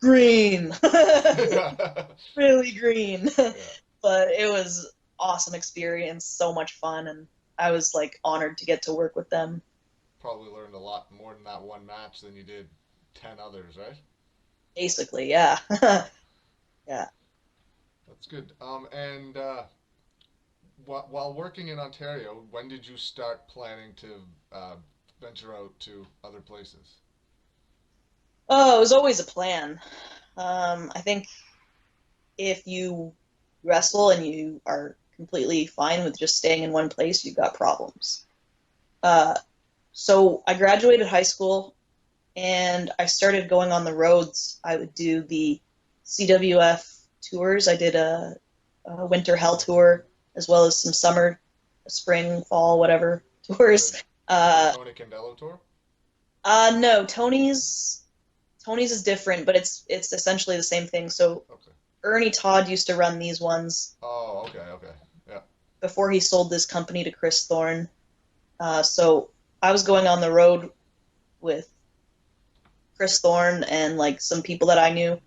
green, Yeah. really green. Yeah. But it was awesome experience, so much fun, and I was like honored to get to work with them. Probably learned a lot more in that one match than you did 10 others, right? Basically, yeah. Yeah. That's good. And while working in Ontario, when did you start planning to venture out to other places? Oh, it was always a plan. I think if you wrestle and you are completely fine with just staying in one place, you've got problems. Uh, so I graduated high school and I started going on the roads. I would do the CWF tours. I did a winter hell tour as well as some summer, spring, fall, whatever The, tours. the Uh, Tony Candello tour? no, Tony's is different, but it's essentially the same thing. So Okay. Ernie Todd used to run these ones Oh, okay. Yeah. before he sold this company to Chris Thorne. So I was going on the road with Chris Thorne and like some people that I knew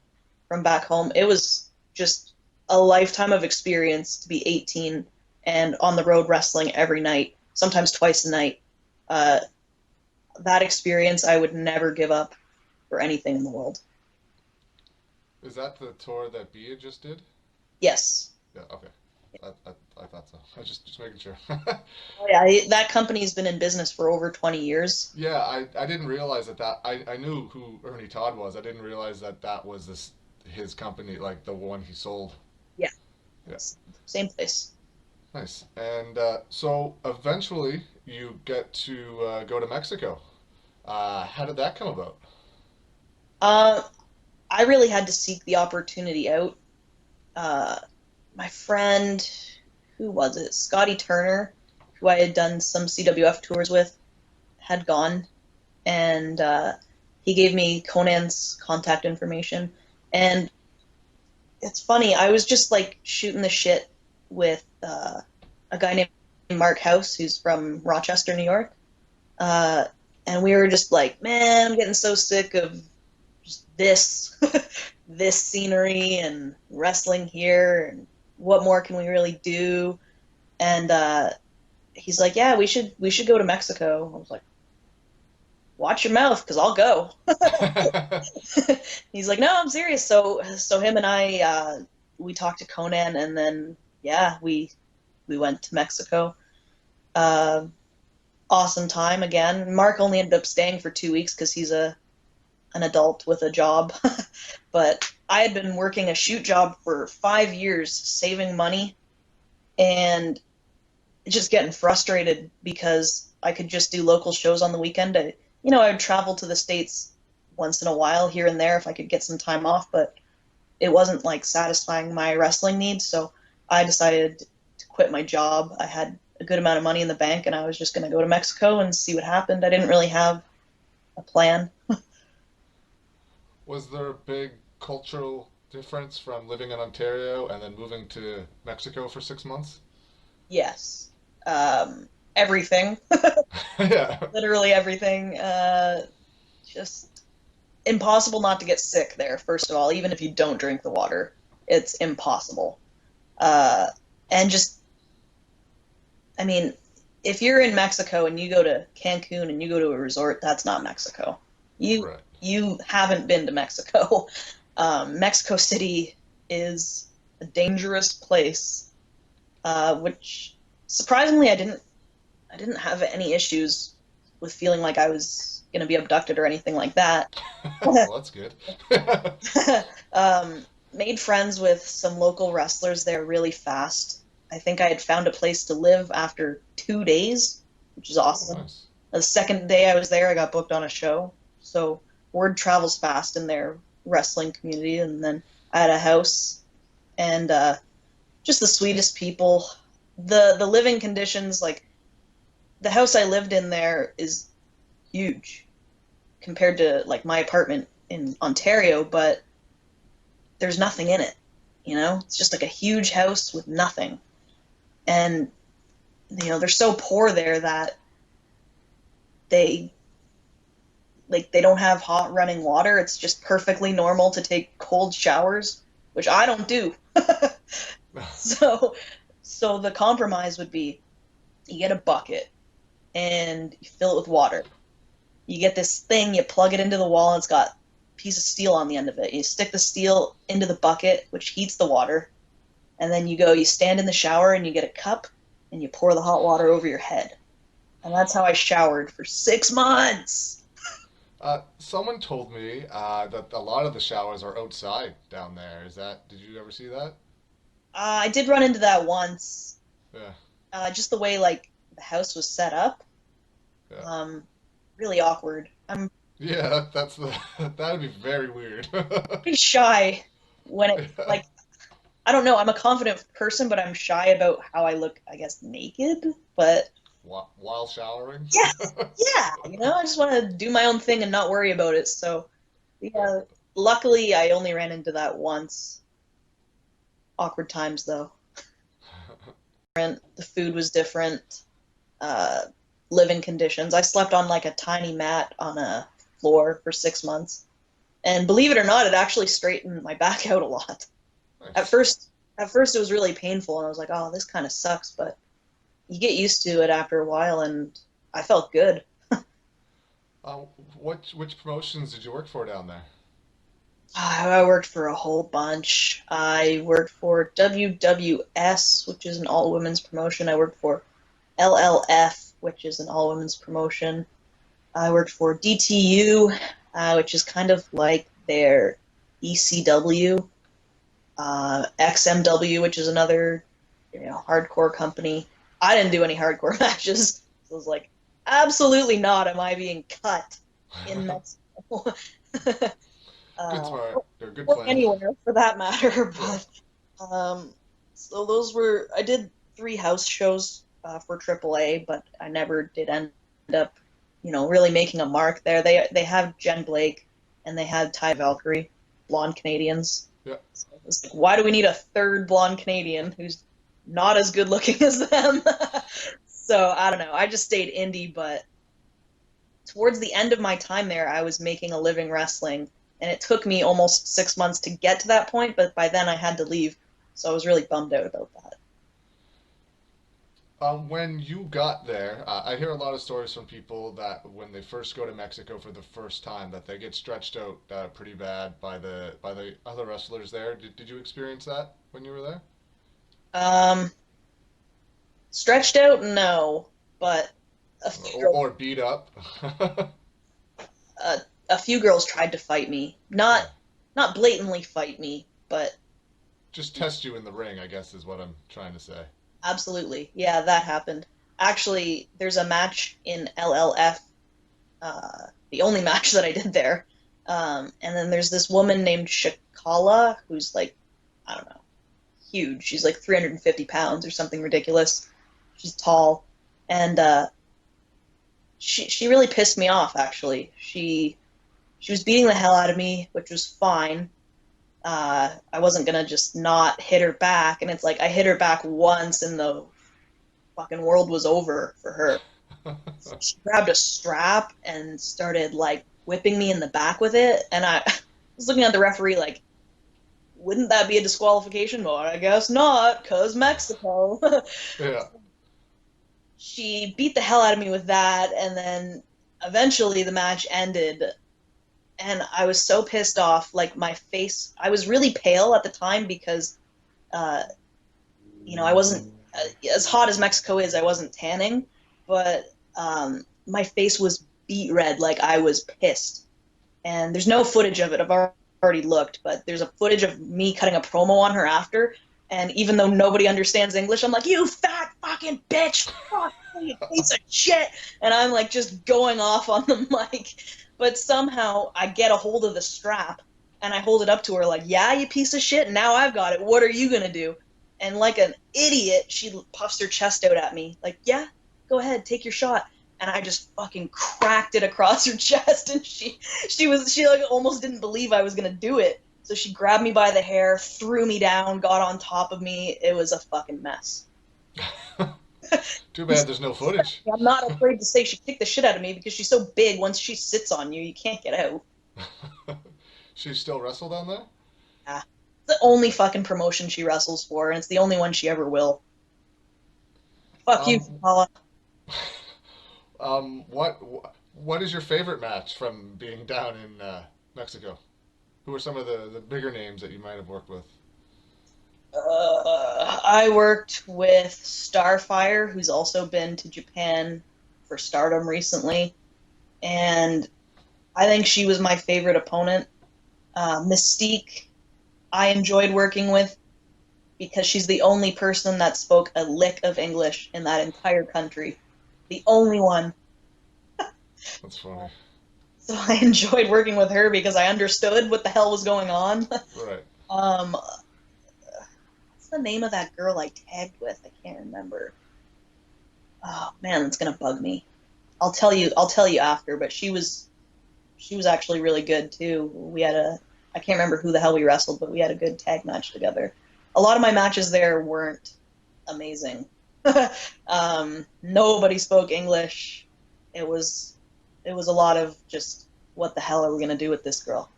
from back home. It was just a lifetime of experience to be 18 and on the road wrestling every night, sometimes twice a night. Uh, that experience I would never give up for anything in the world. Is that the tour that Bia just did? Yes. Yeah, okay. I thought so. I was just making sure. Oh, yeah, that company's been in business for over 20 years. Yeah, I didn't realize I knew who Ernie Todd was. I didn't realize that was his company, like the one he sold. Yeah, Yeah, same place. nice. And so eventually you get to go to Mexico. How did that come about? Uh, I really had to seek the opportunity out. Uh, my friend, who was it? Scotty Turner, who I had done some CWF tours with, had gone, and he gave me Conan's contact information. And it's funny, I was just like shooting the shit with a guy named Mark House, who's from Rochester, New York. Uh, and we were just like, man, I'm getting so sick of just this, this scenery and wrestling here, and what more can we really do? And he's like, yeah, we should go to Mexico. I was like, watch your mouth, because I'll go. He's like, no, I'm serious. So him and I, we talked to Conan, and then yeah, we went to Mexico. Uh, awesome time again. Mark only ended up staying for 2 weeks because he's a an adult with a job. But I had been working a shoot job for 5 years, saving money, and just getting frustrated because I could just do local shows on the weekend. I would travel to the States once in a while here and there if I could get some time off, but it wasn't like satisfying my wrestling needs. So I decided to quit my job. I had a good amount of money in the bank and I was just going to go to Mexico and see what happened. I didn't really have a plan. Was there a big cultural difference from living in Ontario and then moving to Mexico for 6 months? Yes. Everything. Yeah. Literally everything. Just impossible not to get sick there, first of all, even if you don't drink the water. It's impossible. Uh, and just, I mean, if you're in Mexico and you go to Cancun and you go to a resort, that's not Mexico. Right. You haven't been to Mexico. Mexico City is a dangerous place, which surprisingly I didn't have any issues with feeling like I was going to be abducted or anything like that. Well, that's good. Made friends with some local wrestlers there really fast. I think I had found a place to live after 2 days, which is awesome. Nice. The second day I was there, I got booked on a show. So word travels fast in their wrestling community. And then I had a house and just the sweetest people. The living conditions, like the house I lived in there is huge compared to like my apartment in Ontario, but there's nothing in it. It's just like a huge house with nothing. And they're so poor there that they they don't have hot running water. It's just perfectly normal to take cold showers, which I don't do. So so the compromise would be you get a bucket and you fill it with water. You get this thing, you plug it into the wall, and it's got a piece of steel on the end of it. You stick the steel into the bucket, which heats the water, and then you stand in the shower and you get a cup and you pour the hot water over your head. And that's how I showered for 6 months. Someone told me that a lot of the showers are outside down there. Did you ever see that? I did run into that once. Yeah. Just the way like the house was set up. Yeah. Really awkward. I'm Yeah, that would be very weird. pretty shy when it like I don't know. I'm a confident person, but I'm shy about how I look. I guess naked, but While showering? yes, yeah. I just want to do my own thing and not worry about it. So, yeah. Luckily, I only ran into that once. Awkward times though. The food was different. Living conditions. I slept on like a tiny mat on a floor for 6 months, and believe it or not, it actually straightened my back out a lot. Nice. At first, it was really painful, and I was like, "Oh, this kind of sucks," but you get used to it after a while, and I felt good. Which promotions did you work for down there? I worked for a whole bunch. I worked for WWS, which is an all women's promotion. I worked for LLF, which is an all women's promotion. I worked for DTU, which is kind of like their ECW. XMW, which is another hardcore company. I didn't do any hardcore matches. So I was like, absolutely not am I being cut in Mexico. Good smart. They're a good Or plan. anywhere for that matter. But so I did 3 house shows for AAA, but I never did end up, really making a mark there. They have Jen Blake and they had Ty Valkyrie, blonde Canadians. Yeah. So it was like, why do we need a third blonde Canadian who's not as good looking as them? So I don't know. I just stayed indie, but towards the end of my time there, I was making a living wrestling, and it took me almost 6 months to get to that point, but by then I had to leave, so I was really bummed out about that. When you got there, I hear a lot of stories from people that when they first go to Mexico for the first time, that they get stretched out pretty bad by the other wrestlers there. Did you experience that when you were there? Um, Stretched out, no, but a few girls, Or beat up? a few girls tried to fight me. Not blatantly fight me, but Just test you in the ring, I guess is what I'm trying to say. absolutely. Yeah, that happened. Actually, there's a match in LLF, the only match that I did there. And then there's this woman named Shakala who's like, I don't know, huge. She's like 350 pounds or something ridiculous. She's tall. And she really pissed me off, actually. She was beating the hell out of me, which was fine. I wasn't gonna just not hit her back, and it's like I hit her back once and the fucking world was over for her. She grabbed a strap and started like whipping me in the back with it, and I was looking at the referee like, wouldn't that be a disqualification? Well, I guess not, cause Mexico. Yeah. she beat the hell out of me with that, and then eventually the match ended, and I was so pissed off. Like my face, I was really pale at the time because, uh, I wasn't as hot as Mexico is. I wasn't tanning, but my face was beet red. Like I was pissed. And there's no footage of it. I've already looked, but there's a footage of me cutting a promo on her after. And even though nobody understands English, I'm like, "You fat fucking bitch, fuck you piece of shit," and I'm like just going off on the mic. But somehow I get a hold of the strap and I hold it up to her like, "Yeah, you piece of shit. Now I've got it. What are you gonna do?" And like an idiot, she puffs her chest out at me like, "Yeah, go ahead, take your shot." And I just fucking cracked it across her chest, and she like almost didn't believe I was gonna do it. So she grabbed me by the hair, threw me down, got on top of me. It was a fucking mess. Too bad there's no footage. I'm not afraid to say she kicked the shit out of me because she's so big. Once she sits on you, you can't get out. She still wrestle down there? Yeah. It's the only fucking promotion she wrestles for, and it's the only one she ever will. Fuck you, Paula. What is your favorite match from being down in Mexico? Who are some of the bigger names that you might have worked with? I worked with Starfire, who's also been to Japan for Stardom recently, and I think she was my favorite opponent. Mystique, I enjoyed working with because she's the only person that spoke a lick of English in that entire country. The only one. That's funny. So I enjoyed working with her because I understood what the hell was going on. Right. What's the name of that girl I tagged with? I can't remember. Oh man, that's gonna bug me. I'll tell you after, but she was actually really good too. I can't remember who the hell we wrestled, but we had a good tag match together. A lot of my matches there weren't amazing. Nobody spoke English. It was a lot of just what the hell are we gonna do with this girl?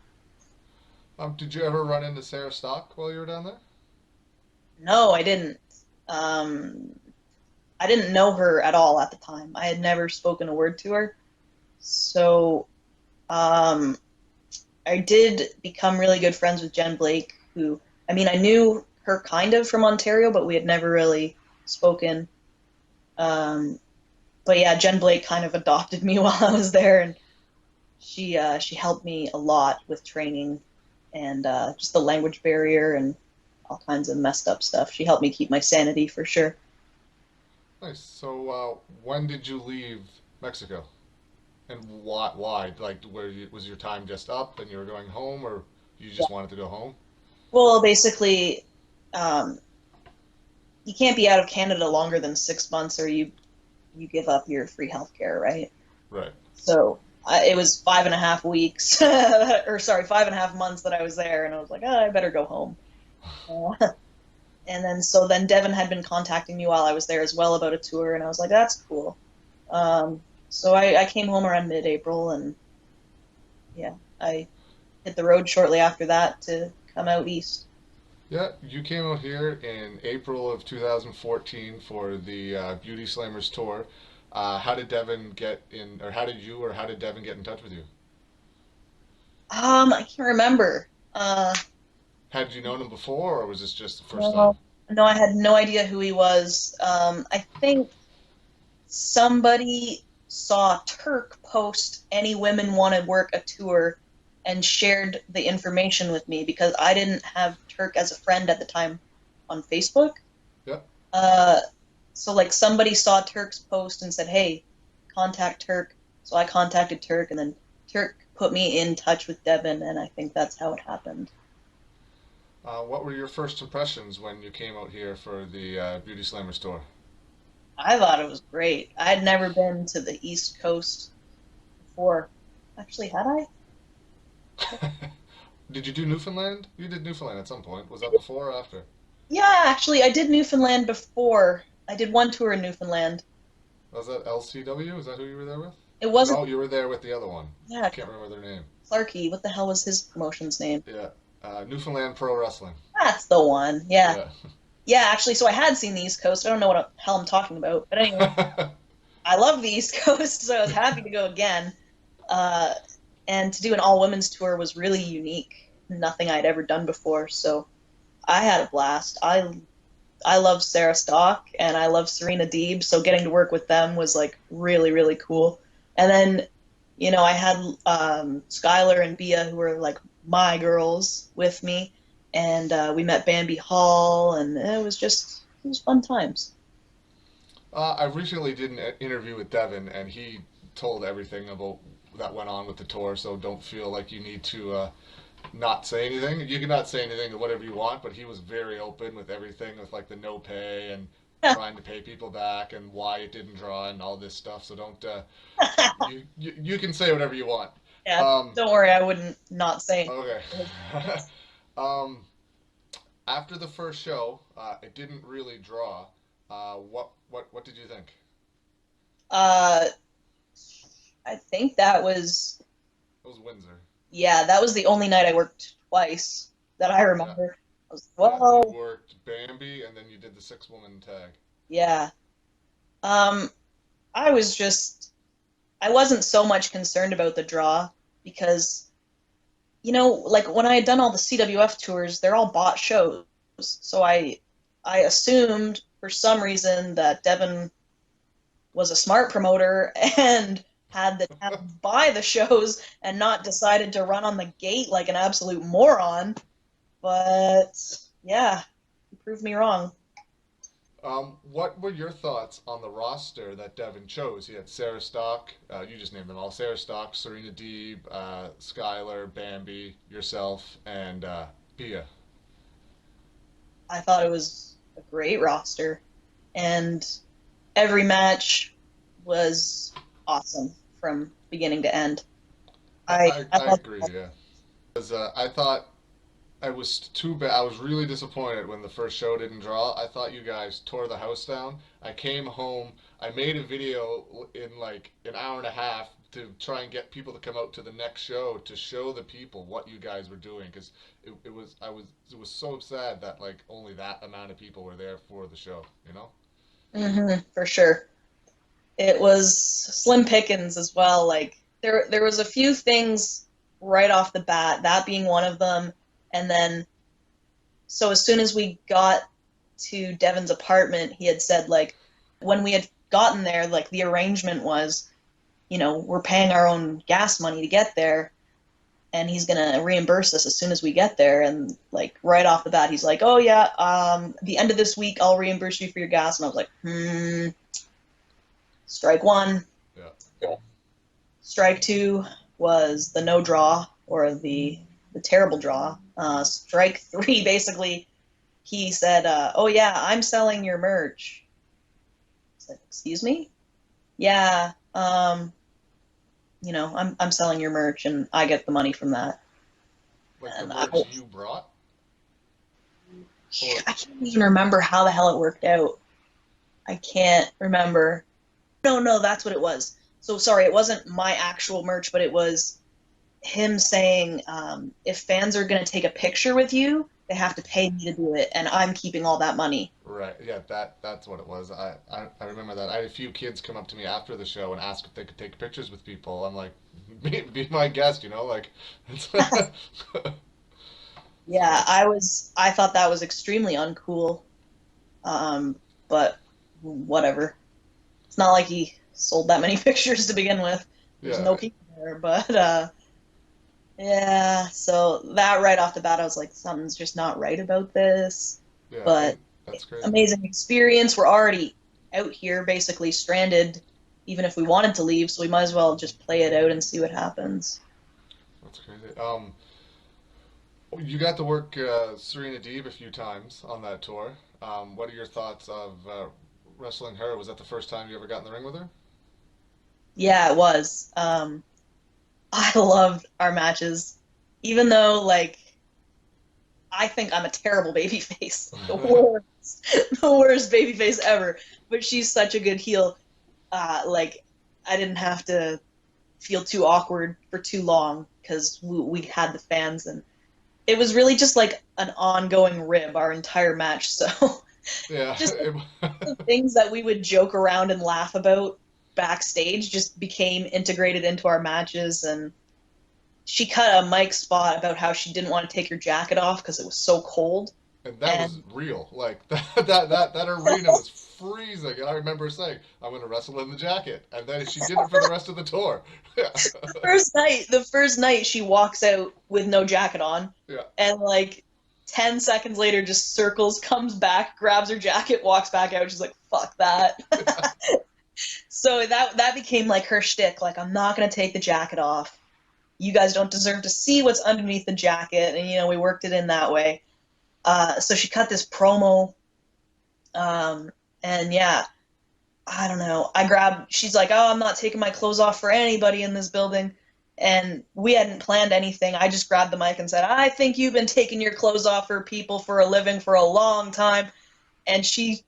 Did you ever run into Sarah Stock while you were down there? No, I didn't. Um, I didn't know her at all at the time. I had never spoken a word to her. So um, I did become really good friends with Jen Blake, who, I mean, I knew her kind of from Ontario, but we had never really spoken. Um, but yeah, Jen Blake kind of adopted me while I was there, and she helped me a lot with training and just the language barrier and all kinds of messed up stuff. She helped me keep my sanity for sure. Nice. So, when did you leave Mexico? And why? Why? Like, was your time just up and you were going home, or you just wanted to go home? Well, basically, um, you can't be out of Canada longer than 6 months, or you give up your free healthcare, right? Right. So it was 5.5 weeks, or sorry, 5.5 months that I was there, and I was like, oh, I better go home. Uh, and then then Devin had been contacting me while I was there as well about a tour, and I was like, that's cool. So I came home around mid-April, and yeah, I hit the road shortly after that to come out east. Yeah, you came out here in April of 2014 for the Beauty Slammers tour. How did Devin get in, or how did you, or how did Devin get in touch with you? I can't remember. Had you known him before, or was this just the first time? No, no, I had no idea who he was. I think somebody saw Turk post any women want to work a tour and shared the information with me because I didn't have Turk as a friend at the time on Facebook. Yep. Uh, so like somebody saw Turk's post and said, "Hey, contact Turk." So I contacted Turk, and then Turk put me in touch with Devin, and I think that's how it happened. What were your first impressions when you came out here for the Beauty Slammers tour? I thought it was great. I had never been to the East Coast before. Actually, had I? Did you do Newfoundland? You did Newfoundland at some point. Was that before or after? Yeah, actually, I did Newfoundland before. I did one tour in Newfoundland. Was that LCW? Is that who you were there with? It wasn't. No, you were there with the other one. Yeah, Can't remember their name. Clarky. What the hell was his promotion's name? Yeah. Newfoundland Pro Wrestling. That's the one. Yeah. Yeah. Yeah, actually, so I had seen the East Coast. I don't know what the hell I'm talking about. But anyway, I love the East Coast, so I was happy to go again. Uh, and to do an all women's tour was really unique. Nothing I'd ever done before, so I had a blast. I love Sarah Stock and I love Serena Deeb, so getting to work with them was like really, really cool. And then, I had Skylar and Bia, who were like my girls, with me, and we met Bambi Hall, and it was fun times. I recently did an interview with Devin, and he told everything about that went on with the tour. So don't feel like you need to not say anything. You can not say anything, whatever you want, but he was very open with everything, with like the no pay and trying to pay people back and why it didn't draw and all this stuff. So don't you can say whatever you want. Yeah, Um, don't worry, I wouldn't not say. okay. um, After the first show, it didn't really draw. What did you think? Uh, I think that was, It was Windsor. yeah, that was the only night I worked twice that I Yeah. remember. I was, Yeah, you whoa, worked Bambi and then you did the 6 woman tag. yeah. Um, I was just, I wasn't so much concerned about the draw because, like when I had done all the CWF tours, they're all bought shows. So I assumed for some reason that Devin was a smart promoter and had the town buy the shows and not decided to run on the gate like an absolute moron. But yeah, he proved me wrong. What were your thoughts on the roster that Devin chose? He had Sarah Stock, you just named them all: Sarah Stock, Serena Deeb, Skylar, Bambi, yourself, and Pia. I thought it was a great roster, and every match was awesome from beginning to end. I I love. agree, yeah. Because I thought I was too bad. I was really disappointed when the first show didn't draw. I thought you guys tore the house down. I came home. I made a video in like an hour and a half to try and get people to come out to the next show to show the people what you guys were doing, because it was so sad that like only that amount of people were there for the show. You know? For sure. It was slim pickings as well. Like there was a few things right off the bat, that being one of them, and then so as soon as we got to Devin's apartment, he had said like when we had gotten there, like the arrangement was, we're paying our own gas money to get there, and he's gonna reimburse us as soon as we get there. And like right off the bat, he's like, "Oh yeah, the end of this week, I'll reimburse you for your gas." And I was like, strike one. Yeah. Strike two was the no draw or the terrible draw. Strike three, basically, he said, "Oh yeah, I'm selling your merch." I said, "Excuse me?" "Yeah, I'm selling your merch and I get the money from that." Like the And merch you brought. Or I can't even remember how the hell it worked out. I can't remember. No, that's what it was. So sorry, it wasn't my actual merch, but it was him saying, if fans are going to take a picture with you, they have to pay me to do it, and I'm keeping all that money. right, yeah, that's what it was. I remember that. I had a few kids come up to me after the show and ask if they could take pictures with people. I'm like, be my guest, like. It's Yeah, I thought that was extremely uncool, but whatever. It's not like he sold that many pictures to begin with. There's yeah, no people there, but yeah. So that right off the bat, I was like, something's just not right about this. yeah, But and that's crazy. amazing experience. We're already out here, basically stranded, even if we wanted to leave. So we might as well just play it out and see what happens. That's crazy. You got to work Serena Deeb a few times on that tour. What are your thoughts of wrestling her? Was that the first time you ever got in the ring with her? Yeah, it was. I loved our matches, even though like I think I'm a terrible baby face, the worst, the worst baby face ever. But she's such a good heel. Like I didn't have to feel too awkward for too long because we had the fans, and it was really just like an ongoing rib our entire match. So Yeah. Just the things that we would joke around and laugh about backstage just became integrated into our matches. And she cut a mic spot about how she didn't want to take her jacket off because it was so cold. And that was And real. Like that arena was freezing, and I remember saying, "I'm going to wrestle in the jacket," and then she did it for the rest of the tour. Yeah. the first night she walks out with no jacket on, Yeah. and like 10 seconds later just circles, comes back, grabs her jacket, walks back out. She's like, "Fuck that." So that became like her shtick. Like, I'm not gonna take the jacket off. You guys don't deserve to see what's underneath the jacket, and we worked it in that way. So she cut this promo, and yeah, I don't know. She's like, "Oh, I'm not taking my clothes off for anybody in this building." And we hadn't planned anything. I just grabbed the mic and said, "I think you've been taking your clothes off for people for a living for a long time." And she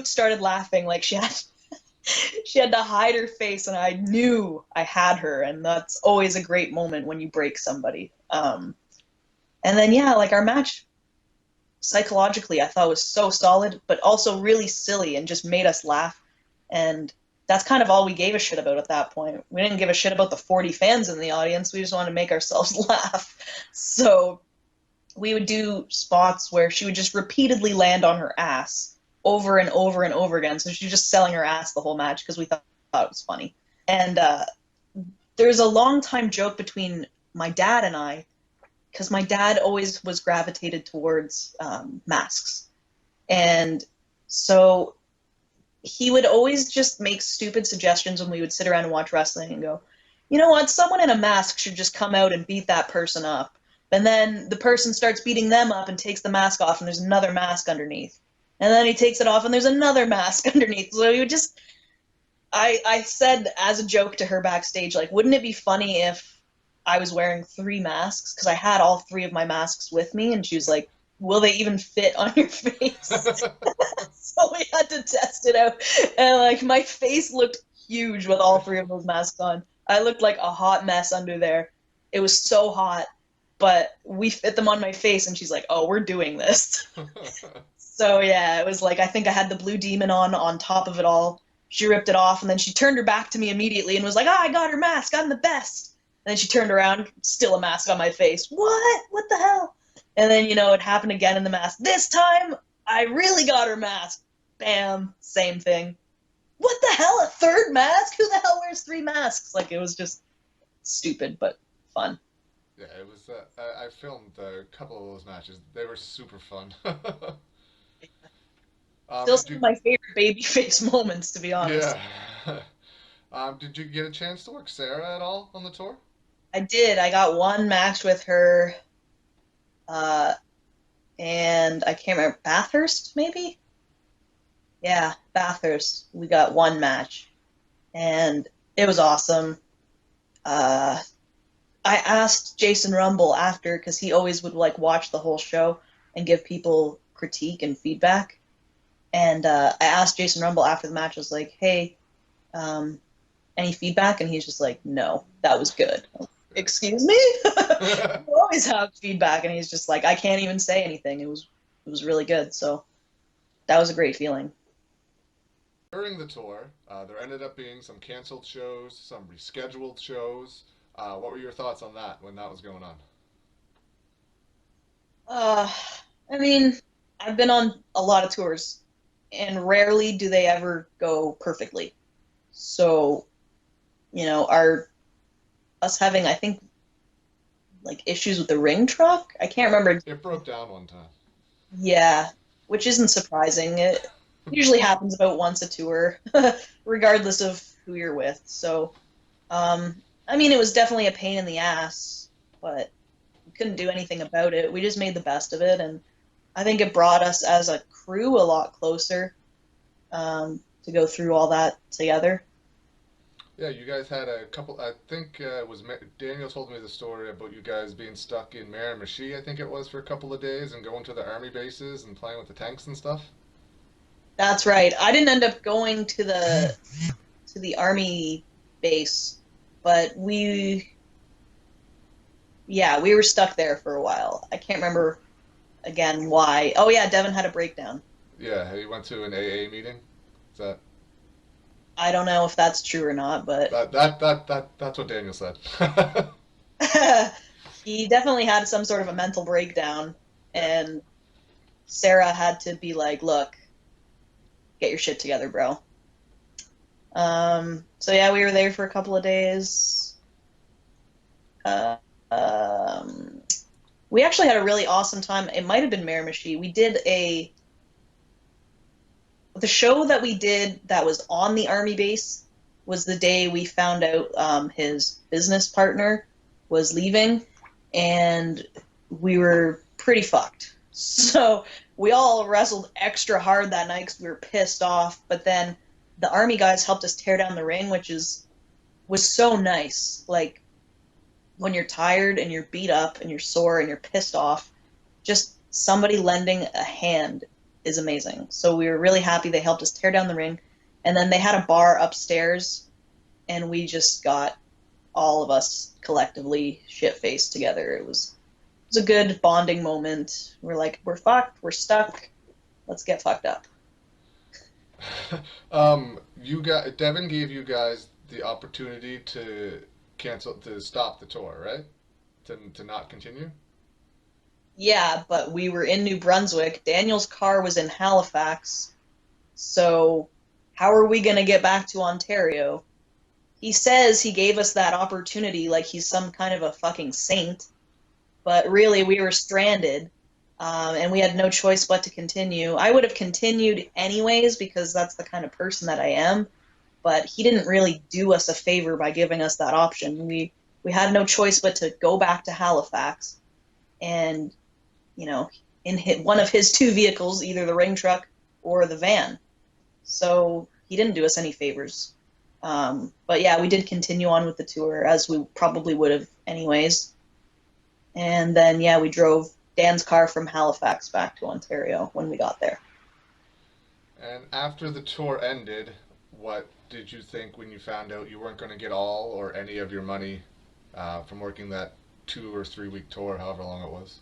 started laughing like she had to hide her face, and I knew I had her. And that's always a great moment when you break somebody. And then, yeah, like our match psychologically, I thought was so solid, but also really silly and just made us laugh. And that's kind of all we gave a shit about at that point. We didn't give a shit about the 40 fans in the audience. We just wanted to make ourselves laugh. So we would do spots where she would just repeatedly land on her ass over and over and over again. So she was just selling her ass the whole match because we thought it was funny. And there's a long time joke between my dad and I, because my dad always was gravitated towards masks. And so he would always just make stupid suggestions when we would sit around and watch wrestling and go, "You know what, someone in a mask should just come out and beat that person up." And then the person starts beating them up and takes the mask off, and there's another mask underneath. And then he takes it off, and there's another mask underneath. So you just, I said as a joke to her backstage, like, wouldn't it be funny if I was wearing 3 masks? Because I had all 3 of my masks with me, and she was like, "Will they even fit on your face?" So we had to test it out. And like my face looked huge with all 3 of those masks on. I looked like a hot mess under there. It was so hot, but we fit them on my face, and she's like, "Oh, we're doing this." So yeah, it was like, I think I had the blue demon on top of it all. She ripped it off, and then she turned her back to me immediately and was like, "I got her mask. I'm the best." And then she turned around, still a mask on my face. What the hell? And then, it happened again in the mask. This time, I really got her mask. Bam, same thing. What the hell, a 3rd mask? Who the hell wears 3 masks? Like, it was just stupid, but fun. Yeah, it was. I filmed a couple of those matches. They were super fun. Still Did some you? of my favorite babyface moments, to be honest. Yeah. Did you get a chance to work Sarah at all on the tour? I did. I got one match with her, uh, and I can't remember, Bathurst, maybe? Yeah, Bathurst. We got one match, and it was awesome. Uh, I asked Jason Rumble after, because he always would like watch the whole show and give people critique and feedback. And I asked Jason Rumble after the match, I was like, "Hey, any feedback?" And he's just like, "No, that was good." Excuse me? You always have feedback, and he's just like, "I can't even say anything. It was really good." So that was a great feeling. During the tour, there ended up being some canceled shows, some rescheduled shows. What were your thoughts on that when that was going on? Uh, I mean, I've been on a lot of tours, and rarely do they ever go perfectly. So, our us having, I think, like issues with the ring truck. I can't remember. It broke down one time. Yeah, which isn't surprising. It usually happens about once a tour, regardless of who you're with. So, I mean, it was definitely a pain in the ass, but we couldn't do anything about it. We just made the best of it, and I think it brought us as a crew a lot closer, to go through all that together. Yeah, you guys had a couple. I think it was Daniel told me the story about you guys being stuck in Miramichi, I think it was, for a couple of days and going to the army bases and playing with the tanks and stuff. That's right. I didn't end up going to the army base, but we were stuck there for a while. I can't remember again why. Oh yeah, Devin had a breakdown. Yeah, he went to an AA meeting. Is that I don't know if that's true or not, but that's what Daniel said. he definitely had some sort of a mental breakdown, Yeah. and Sarah had to be like, "Look, get your shit together, bro." So yeah, we were there for a couple of days. Uh, um, we actually had a really awesome time. It might have been Miramichi. We did the show that we did that was on the army base was the day we found out his business partner was leaving, and we were pretty fucked. So we all wrestled extra hard that night because we were pissed off. But then the army guys helped us tear down the ring, which is was so nice. Like when you're tired and you're beat up and you're sore and you're pissed off, just somebody lending a hand is amazing. So we were really happy they helped us tear down the ring. And then they had a bar upstairs, and we just got all of us collectively shit faced together. It was a good bonding moment. We're like, we're fucked, we're stuck, let's get fucked up. You got Devin gave you guys the opportunity to stop the tour, right? To not continue. Yeah, but we were in New Brunswick. Daniel's car was in Halifax. So how are we going to get back to Ontario? He says he gave us that opportunity like he's some kind of a fucking saint, but really we were stranded, and we had no choice but to continue. I would have continued anyways because that's the kind of person that I am, but he didn't really do us a favor by giving us that option. We had no choice but to go back to Halifax, and you know, one of his two vehicles, either the ring truck or the van. So he didn't do us any favors. But yeah, we did continue on with the tour as we probably would have anyways. And then yeah, we drove Dan's car from Halifax back to Ontario when we got there. And after the tour ended, what did you think when you found out you weren't going to get all or any of your money from working that 2 or 3 week tour, however long it was?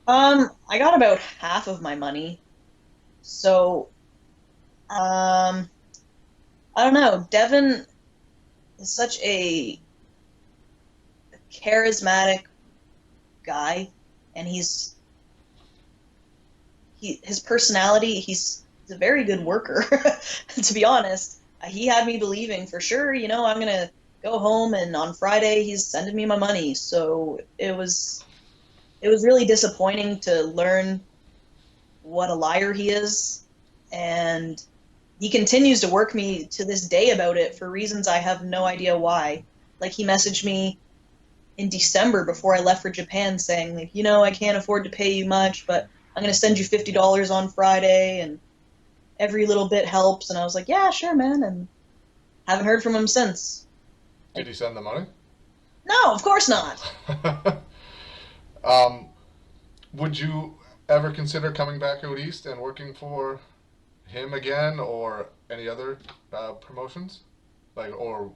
I got about half of my money. So I don't know. Devin is such a charismatic guy, and his personality. He's a very good worker, to be honest. He had me believing for sure. I'm gonna go home, and on Friday he's sending me my money. So it was really disappointing to learn what a liar he is, and he continues to work me to this day about it for reasons I have no idea why. Like he messaged me in December before I left for Japan saying, like, I can't afford to pay you much, but I'm going to send you $50 on Friday, and every little bit helps. And I was like, yeah, sure, man. And haven't heard from him since. Did he send the money? No, of course not. um, would you ever consider coming back out east and working for him again or any other promotions? Or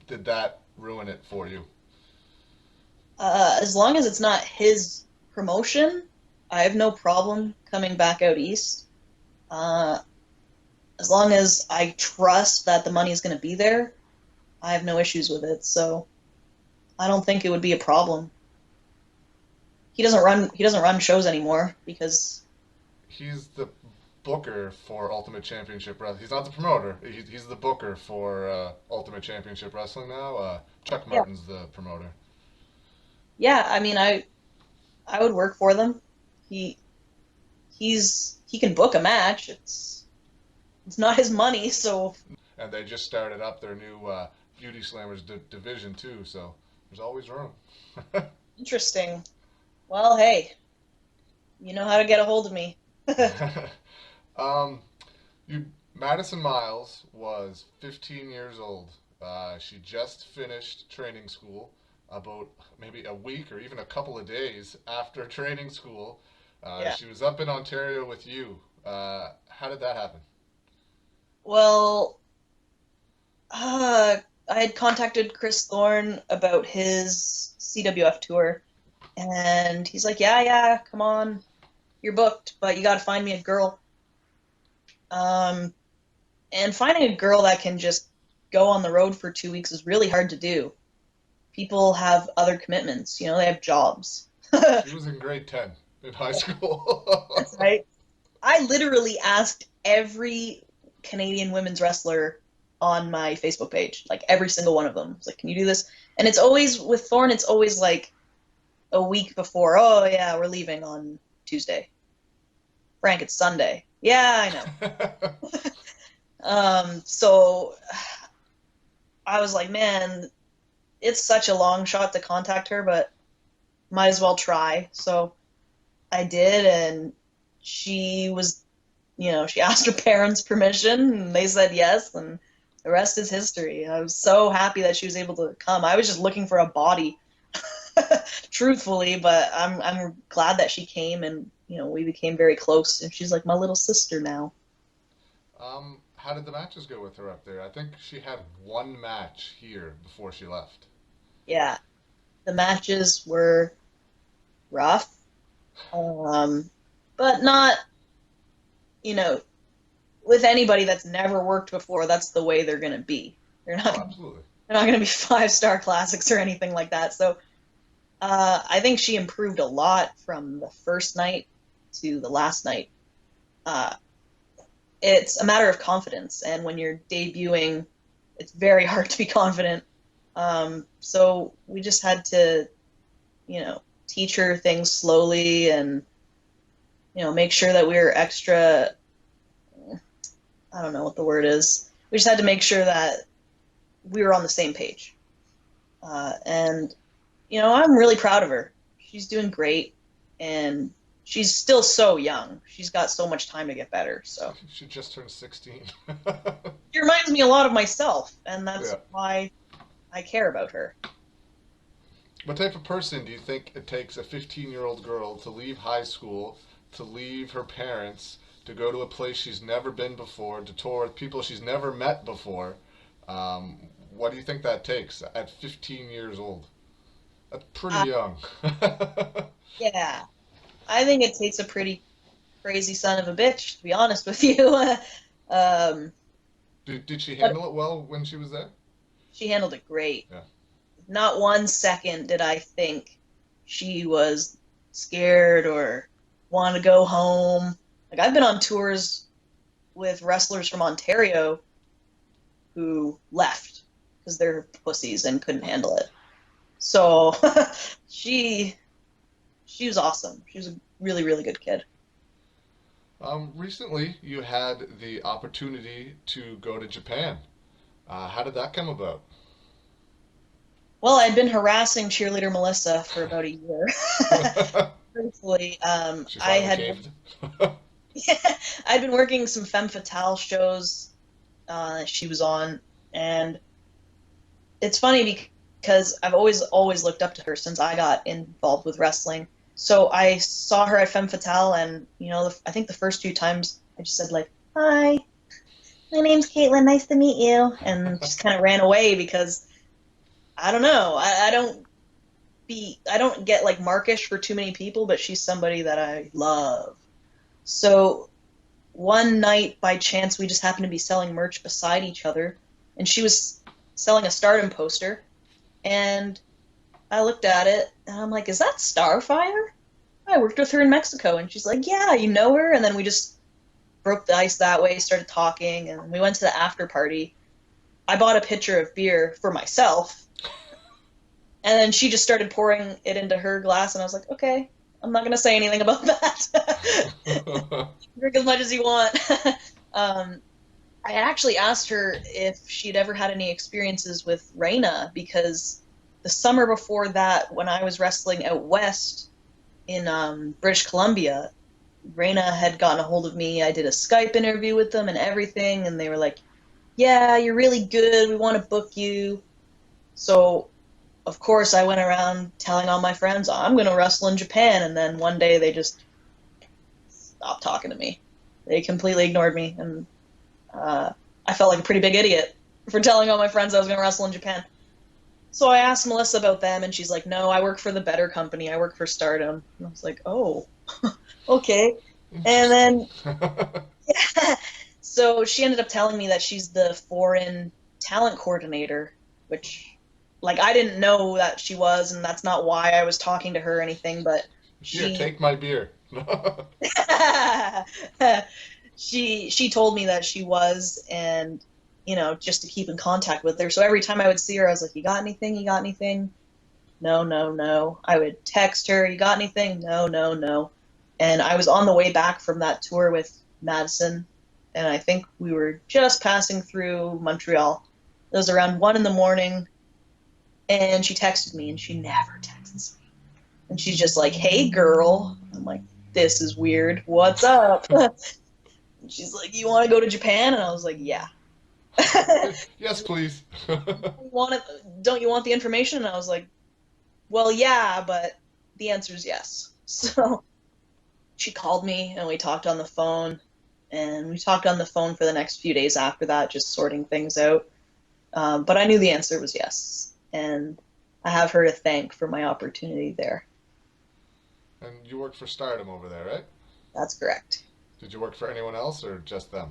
did that ruin it for you? As long as it's not his promotion, I have no problem coming back out east. Uh, as long as I trust that the money is going to be there, I have no issues with it. So I don't think it would be a problem. He doesn't run shows anymore because He's the booker for Ultimate Championship Wrestling. He's not the promoter. He's the booker for Ultimate Championship Wrestling now. Chuck yeah, Martin's the promoter. yeah. I mean, I would work for them. He he can book a match. It's not his money, so And they just started up their new Beauty Slammers division too, so there's always room. interesting. Well, hey, you know how to get a hold of me. um, you Madison Miles was 15 years old. She just finished training school about maybe a week or even a couple of days after training school. Yeah. She was up in Ontario with you. How did that happen? Well, I had contacted Chris Thorne about his CWF tour, and he's like, "Yeah, yeah, come on, you're booked, but you got to find me a girl." And finding a girl that can just go on the road for 2 weeks is really hard to do. People have other commitments, you know, they have jobs. She was in grade 10 in high school. That's right. I literally asked every Canadian women's wrestler on my Facebook page, like every single one of them. It's like, can you do this? And it's always with Thorn, it's always like a week before. Oh yeah, we're leaving on Tuesday. Frank, it's Sunday. Yeah, I know. So I was like, man, it's such a long shot to contact her, but might as well try. So I did, and she was, you know, she asked her parents' permission, and they said yes, and the rest is history. I was so happy that she was able to come. I was just looking for a body, truthfully, but I'm glad that she came, and you know, we became very close, and she's like my little sister now. How did the matches go with her up there? I think she had one match here before she left. Yeah, the matches were rough, but not, you know, with anybody that's never worked before, that's the way they're going to be. They're not, Oh, absolutely. they're not going to be 5-star classics or anything like that. So I think she improved a lot from the first night to the last night. Uh, it's a matter of confidence, and when you're debuting, it's very hard to be confident. So we just had to, you know, teach her things slowly, and you know, make sure that we were extra. I don't know what the word is. We just had to make sure that we were on the same page. And you know, I'm really proud of her. She's doing great, and she's still so young. She's got so much time to get better. So She just turned 16. she reminds me a lot of myself, and that's Yeah. why I care about her. What type of person do you think it takes a 15-year-old girl to leave high school, to leave her parents, to go to a place she's never been before, to tour with people she's never met before? What do you think that takes at 15 years old? That's pretty young. Yeah, I think it takes a pretty crazy son of a bitch, to be honest with you. um, Did she but handle it well when she was there? she handled it great. Yeah. Not 1 second did I think she was scared or want to go home. Like, I've been on tours with wrestlers from Ontario who left because they're pussies and couldn't handle it. So she she was awesome. She was a really, really good kid. Recently, you had the opportunity to go to Japan. How did that come about? Well, I'd been harassing cheerleader Melissa for about a year. Truthfully, She I finally had caved. I'd been working some femme fatale shows she was on, and it's funny because I've always looked up to her since I got involved with wrestling. So I saw her at Femme Fatale, and you know, I think the first few times I just said like, "Hi, my name's Kaitlin. Nice to meet you," and just kind of ran away because I don't know. I don't get like markish for too many people, but she's somebody that I love. So one night by chance we just happened to be selling merch beside each other, and she was selling a Stardom poster, and I looked at it and I'm like, is that Starfire? I worked with her in Mexico. And she's like, yeah, you know her? And then we just broke the ice that way, started talking, and we went to the after party. I bought a pitcher of beer for myself, and then she just started pouring it into her glass, and I was like, okay, I'm not going to say anything about that. Drink as much as you want. um, I actually asked her if she'd ever had any experiences with Reina, because the summer before that, when I was wrestling out west in British Columbia, Reina had gotten a hold of me. I did a Skype interview with them and everything, and they were like, yeah, you're really good. We want to book you. So, of course, I went around telling all my friends, I'm going to wrestle in Japan, and then one day they just stopped talking to me. They completely ignored me, and I felt like a pretty big idiot for telling all my friends I was going to wrestle in Japan. So I asked Melissa about them, and she's like, no, I work for the better company. I work for Stardom. And I was like, oh, okay. And then, Interesting. yeah. So she ended up telling me that she's the foreign talent coordinator, which, like, I didn't know that she was, and that's not why I was talking to her or anything, but Here, she take my beer. she told me that she was, and just to keep in contact with her. So every time I would see her, I was like, "You got anything? You got anything?" No, no, no. I would text her, "You got anything?" No, no, no. And I was on the way back from that tour with Madison, and I think we were just passing through Montreal. It was around 1 in the morning, and she texted me, and she never texts me. And she's just like, "Hey, girl." I'm like, "This is weird. What's up?" And she's like, "You want to go to Japan?" And I was like, "Yeah." Yes, please. Don't you want the information? And I was like, "Well, yeah, but the answer is yes." So she called me and we talked on the phone. And we talked on the phone for the next few days after that, just sorting things out. But I knew the answer was yes. And I have her to thank for my opportunity there. And you worked for Stardom over there, right? That's correct. Did you work for anyone else or just them?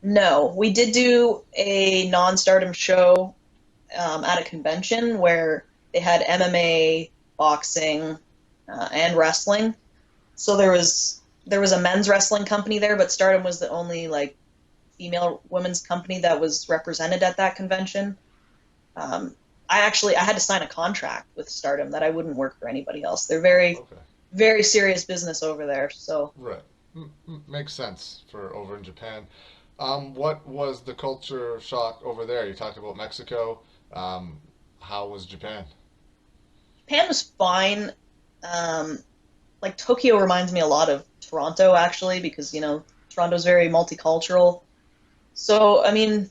No, we did do a non-stardom show at a convention where they had MMA, boxing, and wrestling. So there was a men's wrestling company there, but Stardom was the only like female women's company that was represented at that convention. Um, I had to sign a contract with Stardom that I wouldn't work for anybody else. They're very Okay. very serious business over there. So Right. Makes sense for over in Japan. What was the culture shock over there? You talked about Mexico. Um, how was Japan? Japan was fine. Um, like Tokyo reminds me a lot of Toronto actually because Toronto's very multicultural. So I mean,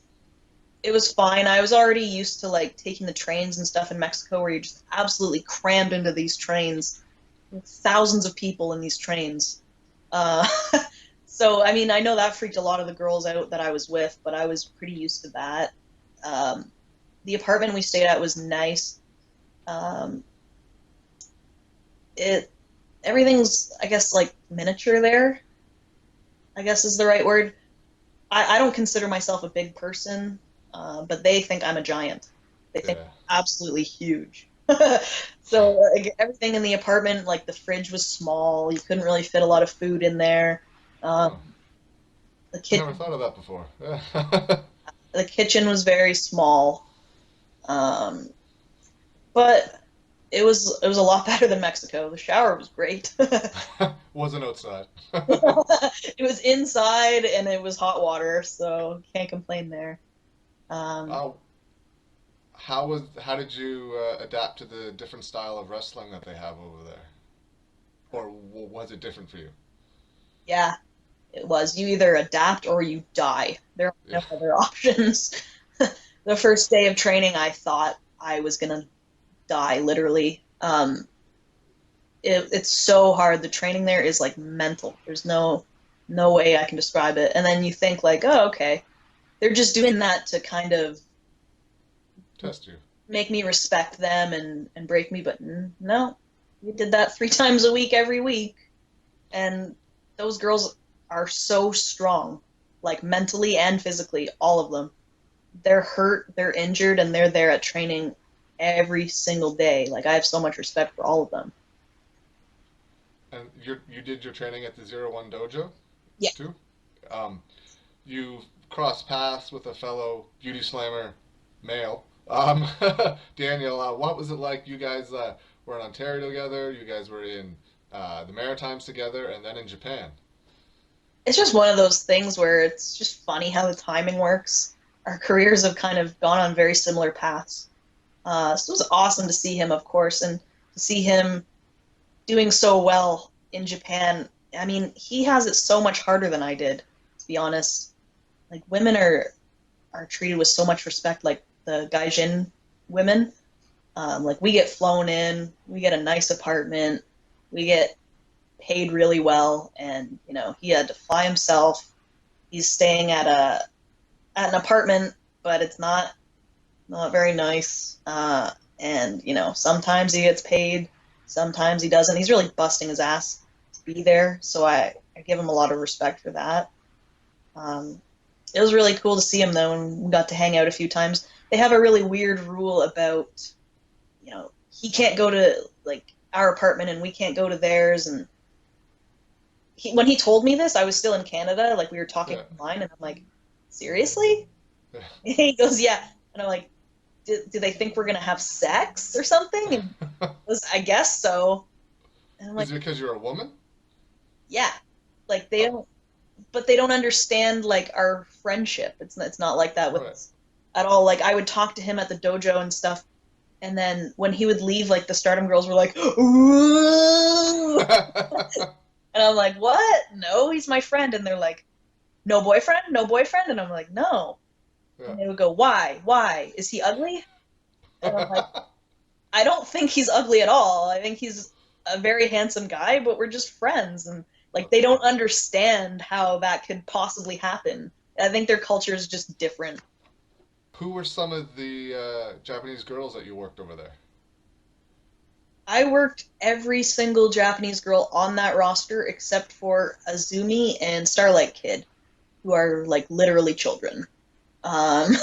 it was fine. I was already used to like taking the trains and stuff in Mexico where you're just absolutely crammed into these trains with thousands of people in these trains. Uh, so I mean, I know that freaked a lot of the girls out that I was with, but I was pretty used to that. Um, the apartment we stayed at was nice. Um, it Everything's, I guess, like miniature there, I guess is the right word. I don't consider myself a big person, but they think I'm a giant. They think Yeah. I'm absolutely huge. So like, everything in the apartment, like the fridge was small. You couldn't really fit a lot of food in there. Oh, The I never kitchen, thought of that before. the kitchen was very small, um, but it was a lot better than Mexico. The shower was great. Wasn't outside. It was inside and it was hot water, so can't complain there. Um, uh, how did you adapt to the different style of wrestling that they have over there? Or was it different for you? yeah, it was. You either adapt or you die. There are Yeah. no other options. The first day of training, I thought I was gonna die, literally. It's so hard. The training there is like mental. There's no way I can describe it. And then you think like, oh, okay, they're just doing that to kind of Test you. make me respect them and break me, but no, you did that 3 times a week every week, and those girls are so strong, like mentally and physically, all of them. They're hurt, they're injured, and they're there at training every single day. Like I have so much respect for all of them. And you did your training at the Zero One Dojo Yeah. too? Um, you crossed paths with a fellow beauty slammer male. Daniel, what was it like? You guys were in Ontario together. You guys were in the Maritimes together, and then in Japan. It's just one of those things where it's just funny how the timing works. Our careers have kind of gone on very similar paths. So it was awesome to see him, of course, and to see him doing so well in Japan. I mean, he has it so much harder than I did, to be honest. Like women are treated with so much respect, like the Gaijin women. Like we get flown in, we get a nice apartment, we get paid really well, and he had to fly himself. He's staying at an apartment, but it's not very nice. And sometimes he gets paid, sometimes he doesn't. He's really busting his ass to be there, so I give him a lot of respect for that. Um, it was really cool to see him though, and we got to hang out a few times. They have a really weird rule about, he can't go to like our apartment and we can't go to theirs. And when he told me this, I was still in Canada. Like we were talking Yeah. online, and I'm like, seriously? Yeah. He goes, yeah. And I'm like, do they think we're gonna have sex or something? And he goes, I guess so. And I'm like, Is it because you're a woman? yeah. Like they don't, but they don't understand like our friendship. It's not like that with Right. us at all. Like I would talk to him at the dojo and stuff, and then when he would leave, like the Stardom girls were like, ooh. And I'm like, what? No, he's my friend. And they're like, no boyfriend? No boyfriend? And I'm like, no. Yeah. And they would go, why? Why? Is he ugly? And I'm like, I don't think he's ugly at all. I think he's a very handsome guy, but we're just friends. And like, they don't understand how that could possibly happen. I think their culture is just different. Who were some of the Japanese girls that you worked over there? I worked every single Japanese girl on that roster except for Azumi and Starlight Kid, who are like literally children. Um,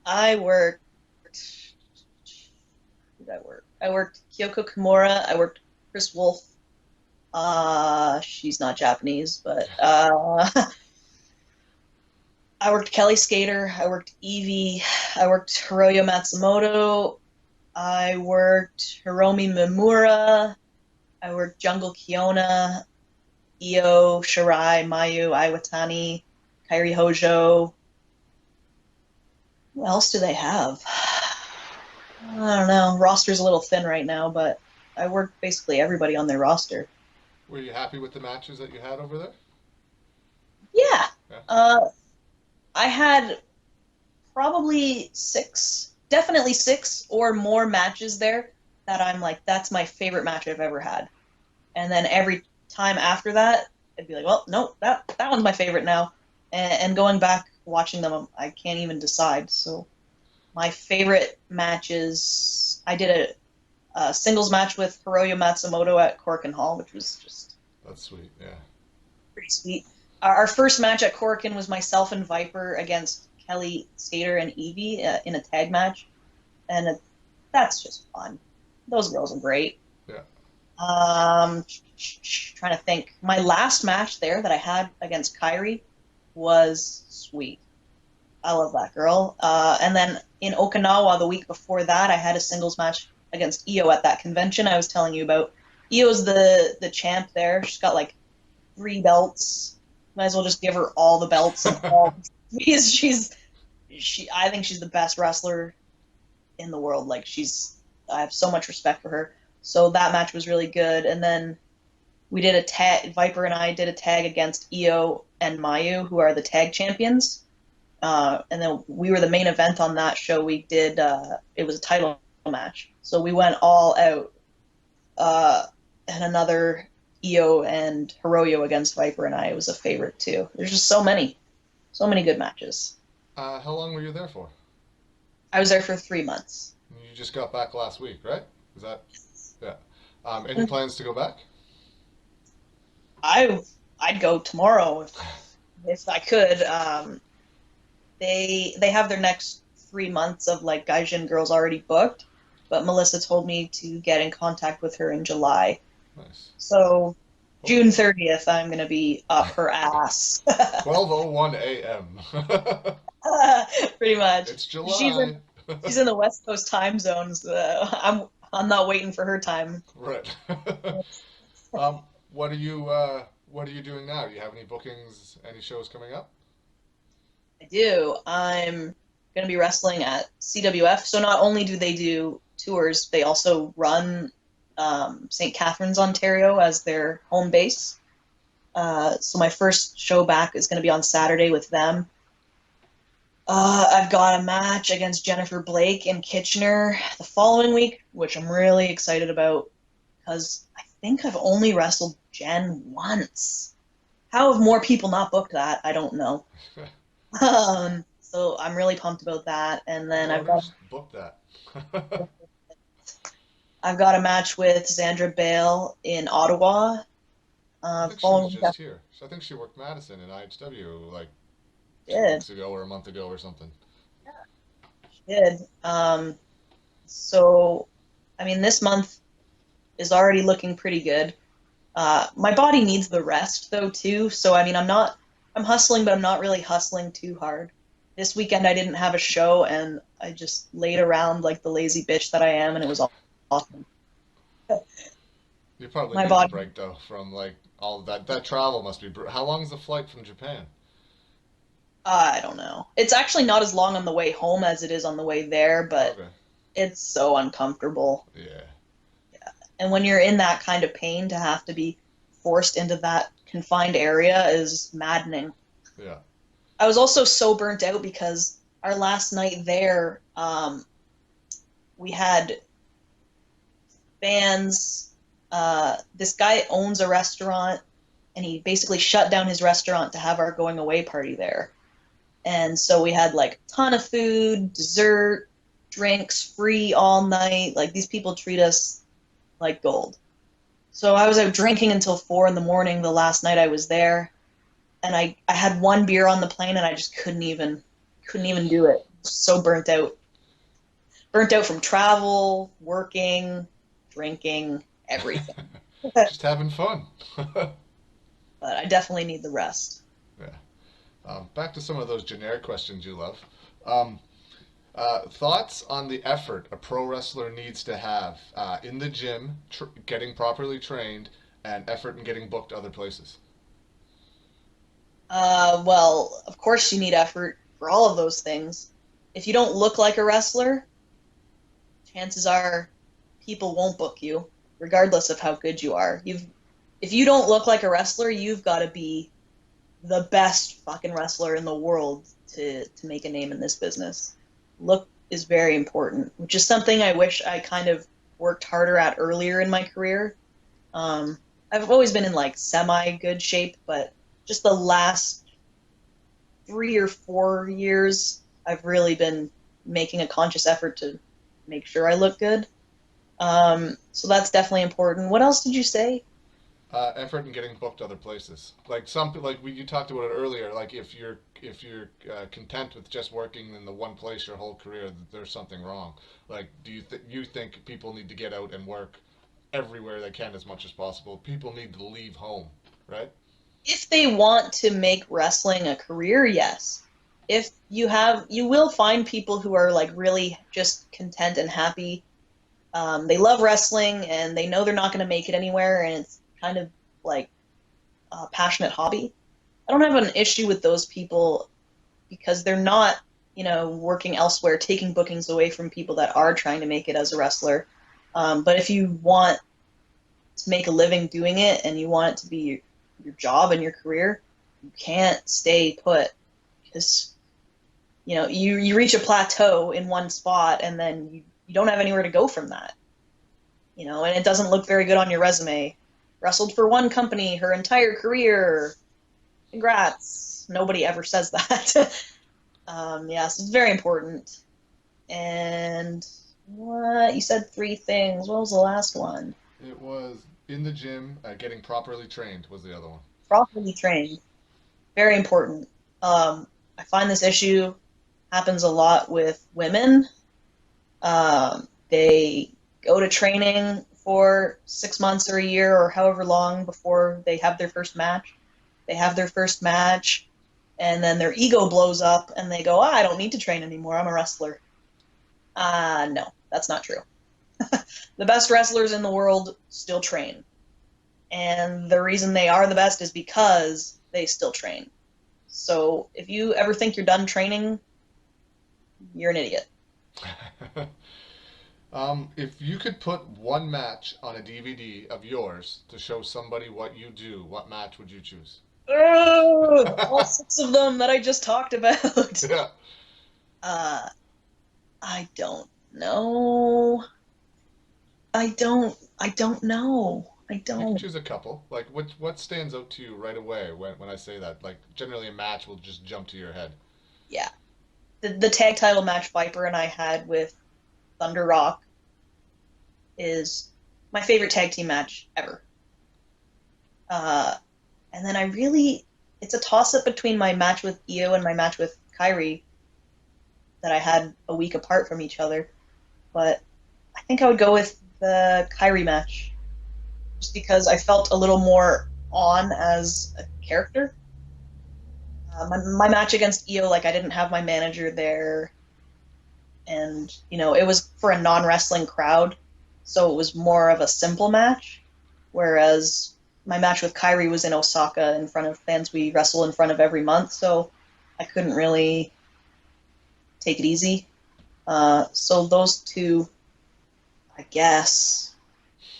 I worked. Who did I work? I worked Kyoko Kimura. I worked Chris Wolf. She's not Japanese, but I worked Kelly Skater. I worked Evie. I worked Hiroyo Matsumoto. I worked Hiromi Mimura. I worked Jungle Kiona, Io, Shirai, Mayu, Iwatani, Kairi Hojo. Who else do they have? I don't know. Roster's a little thin right now, but I worked basically everybody on their roster. Were you happy with the matches that you had over there? Yeah. Yeah. I had probably definitely six or more matches there that I'm like, that's my favorite match I've ever had. And then every time after that, I'd be like, well, no, that one's my favorite now. And going back watching them, I can't even decide. So my favorite matches, I did a singles match with Hiroyo Matsumoto at Korakuen Hall, which was just That's sweet. Yeah. pretty sweet. Our first match at Korakuen was myself and Viper against Kelly Skater and Evie in a tag match, and that's just fun. Those girls are great. Yeah. Trying to think. My last match there that I had against Kairi was sweet. I love that girl. And then in Okinawa the week before that, I had a singles match against Io at that convention I was telling you about. Io's the champ there. She's got like 3 belts. Might as well just give her all the belts and all. I think she's the best wrestler in the world. Like I have so much respect for her. So that match was really good. And then we did a tag. Viper and I did a tag against Io and Mayu, who are the tag champions. And then we were the main event on that show. We did. It was a title match. So we went all out. And another Io and Hiroyo against Viper and I was a favorite too. There's just so many good matches. How long were you there for? I was there for 3 months. You just got back last week, right? Is that? Yeah. Any plans to go back? I'd go tomorrow if I could. They have their next 3 months of like Gaijin girls already booked, but Melissa told me to get in contact with her in July. Nice. So June 30th, I'm gonna be up her ass. 12:01 a.m. Pretty much. It's July. She's in the West Coast time zone, so I'm not waiting for her time. Right. What are you doing now? Do you have any bookings, any shows coming up? I do. I'm gonna be wrestling at CWF. So not only do they do tours, they also run St. Catharines, Ontario as their home base. So my first show back is going to be on Saturday with them. I've got a match against Jennifer Blake in Kitchener the following week, which I'm really excited about because I think I've only wrestled Jen once. How have more people not booked that? I don't know. So I'm really pumped about that. And then Book that. I've got a match with Xandra Bale in Ottawa. I think she was just here. I think she worked Madison in IHW like 2 Did. weeks ago or a month ago or something. Did. So, I mean, this month is already looking pretty good. My body needs the rest though too. So I mean, I'm hustling, but I'm not really hustling too hard. This weekend I didn't have a show, and I just laid around like the lazy bitch that I am, and it was awesome. You probably My need the body, break though from like all of that. That travel must be. How long is the flight from Japan? I don't know. It's actually not as long on the way home as it is on the way there, but Okay. it's so uncomfortable. Yeah. And when you're in that kind of pain, to have to be forced into that confined area is maddening. Yeah. I was also so burnt out because our last night there, we had fans. This guy owns a restaurant, and he basically shut down his restaurant to have our going away party there. And so we had like a ton of food, dessert, drinks free all night. Like these people treat us like gold. So I was out drinking until 4 in the morning the last night I was there, and I had one beer on the plane, and I just couldn't even do it. So burnt out from travel, working, drinking, everything. But Just having fun. I definitely need the rest. Yeah. Back to some of those generic questions you love. Um, thoughts on the effort a pro wrestler needs to have in the gym, getting properly trained, and effort in getting booked other places? Well, of course you need effort for all of those things. If you don't look like a wrestler, chances are people won't book you, regardless of how good you are. If you don't look like a wrestler, you've got to be the best fucking wrestler in the world to make a name in this business. Look is very important, which is something I wish I kind of worked harder at earlier in my career. Um, I've always been in like semi good shape, but just the last 3 or 4 years, I've really been making a conscious effort to make sure I look good. So that's definitely important. What else did you say? Effort in getting booked other places. Like you talked about it earlier. Like if you're content with just working in the one place your whole career, there's something wrong. Like, you think people need to get out and work everywhere they can as much as possible? People need to leave home, right? If they want to make wrestling a career, yes. If you will find people who are like really just content and happy. They love wrestling and they know they're not going to make it anywhere, and it's kind of like a passionate hobby. I don't have an issue with those people because they're not, working elsewhere, taking bookings away from people that are trying to make it as a wrestler. But if you want to make a living doing it and you want it to be your job and your career, you can't stay put because you reach a plateau in one spot and then you don't have anywhere to go from that. And it doesn't look very good on your resume. Wrestled for one company her entire career. Congrats. Nobody ever says that. Yeah, so it's very important. And what you said, three things. What was the last one? It was in the gym, getting properly trained was the other one. Properly trained. Very important. I find this issue happens a lot with women. They go to training for 6 months or a year or however long before they have their first match. They have their first match, and then their ego blows up, and they go, I don't need to train anymore. I'm a wrestler. No, that's not true. The best wrestlers in the world still train. And the reason they are the best is because they still train. So if you ever think you're done training, you're an idiot. If you could put one match on a DVD of yours to show somebody what you do, what match would you choose? Oh, all six of them that I just talked about. Yeah. Uh, I don't know. I don't know. I You can don't. choose a couple. Like, what stands out to you right away when I say that? Like, generally a match will just jump to your head. Yeah. The tag title match Viper and I had with Thunder Rock is my favorite tag team match ever. Uh, and then I really it's a toss-up between my match with Io and my match with Kairi that I had a week apart from each other. But I think I would go with the Kairi match, just because I felt a little more on as a character. My match against Io, like I didn't have my manager there, and it was for a non-wrestling crowd, so it was more of a simple match. Whereas my match with Kairi was in Osaka in front of fans we wrestle in front of every month, so I couldn't really take it easy. So those two, I guess.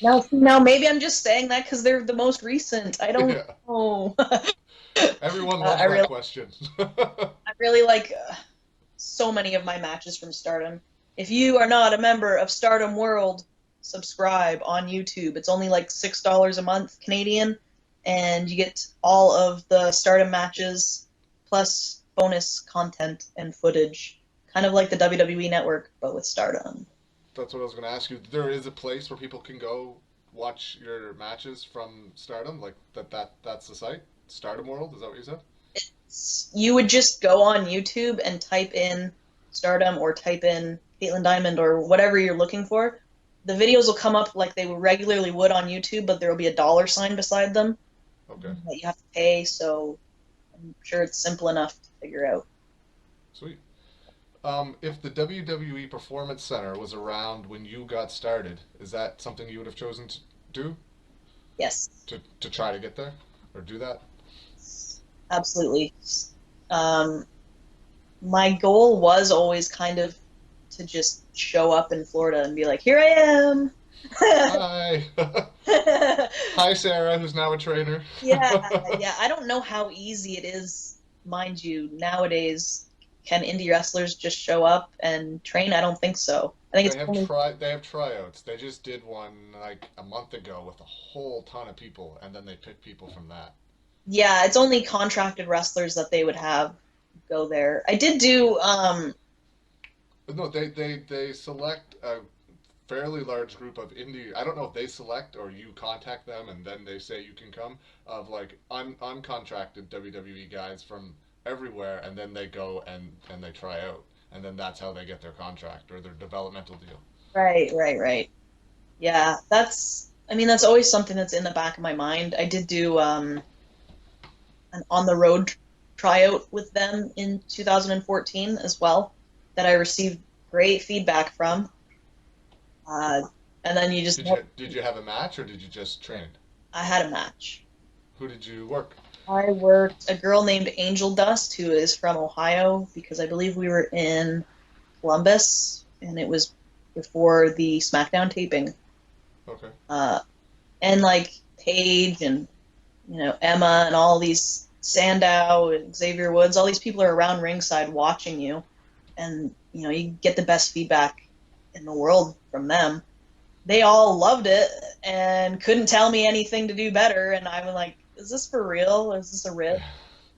Now maybe I'm just saying that because they're the most recent. I don't Yeah. know. Everyone loves I that really, question. I really like so many of my matches from Stardom. If you are not a member of Stardom World, subscribe on YouTube. It's only like $6 a month Canadian, and you get all of the Stardom matches plus bonus content and footage, kind of like the WWE Network, but with Stardom. That's what I was going to ask you. There is a place where people can go watch your matches from Stardom, like that's the site, Stardom World. Is that what you said? You would just go on YouTube and type in Stardom or type in Kaitlin Diemond or whatever you're looking for. The videos will come up like they regularly would on YouTube, but there will be a dollar sign beside them Okay, that you have to pay. So I'm sure it's simple enough to figure out. sweet. If the WWE Performance Center was around when you got started, is that something you would have chosen to do Yes, to try to get there or do that? absolutely. Um, my goal was always kind of to just show up in Florida and be like, here I am. Hi, hi, Sarah, who's now a trainer. Yeah, yeah. I don't know how easy it is, mind you, nowadays. Can indie wrestlers just show up and train? I don't think so. I think it's only, They have tryouts. They just did one like a month ago with a whole ton of people, and then they pick people from that. yeah, it's only contracted wrestlers that they would have go there. I did do But no, they select a fairly large group of indie. I don't know if they select or you contact them and then they say you can come. Of like uncontracted WWE guys from everywhere, and then they go and they try out, and then that's how they get their contract or their developmental deal. right. Yeah, I mean that's always something that's in the back of my mind. I did do an on the road tryout with them in 2014 as well that I received great feedback from. Uh, and then you just Did you have a match or did you just train? I had a match. Who did you work? I worked a girl named Angel Dust who is from Ohio because I believe we were in Columbus and it was before the SmackDown taping. Okay. Uh, and like Paige and Emma and all these Sandow and Xavier Woods, all these people are around ringside watching you, and you get the best feedback in the world from them. They all loved it and couldn't tell me anything to do better, and I was like, "Is this for real? Is this a rib?"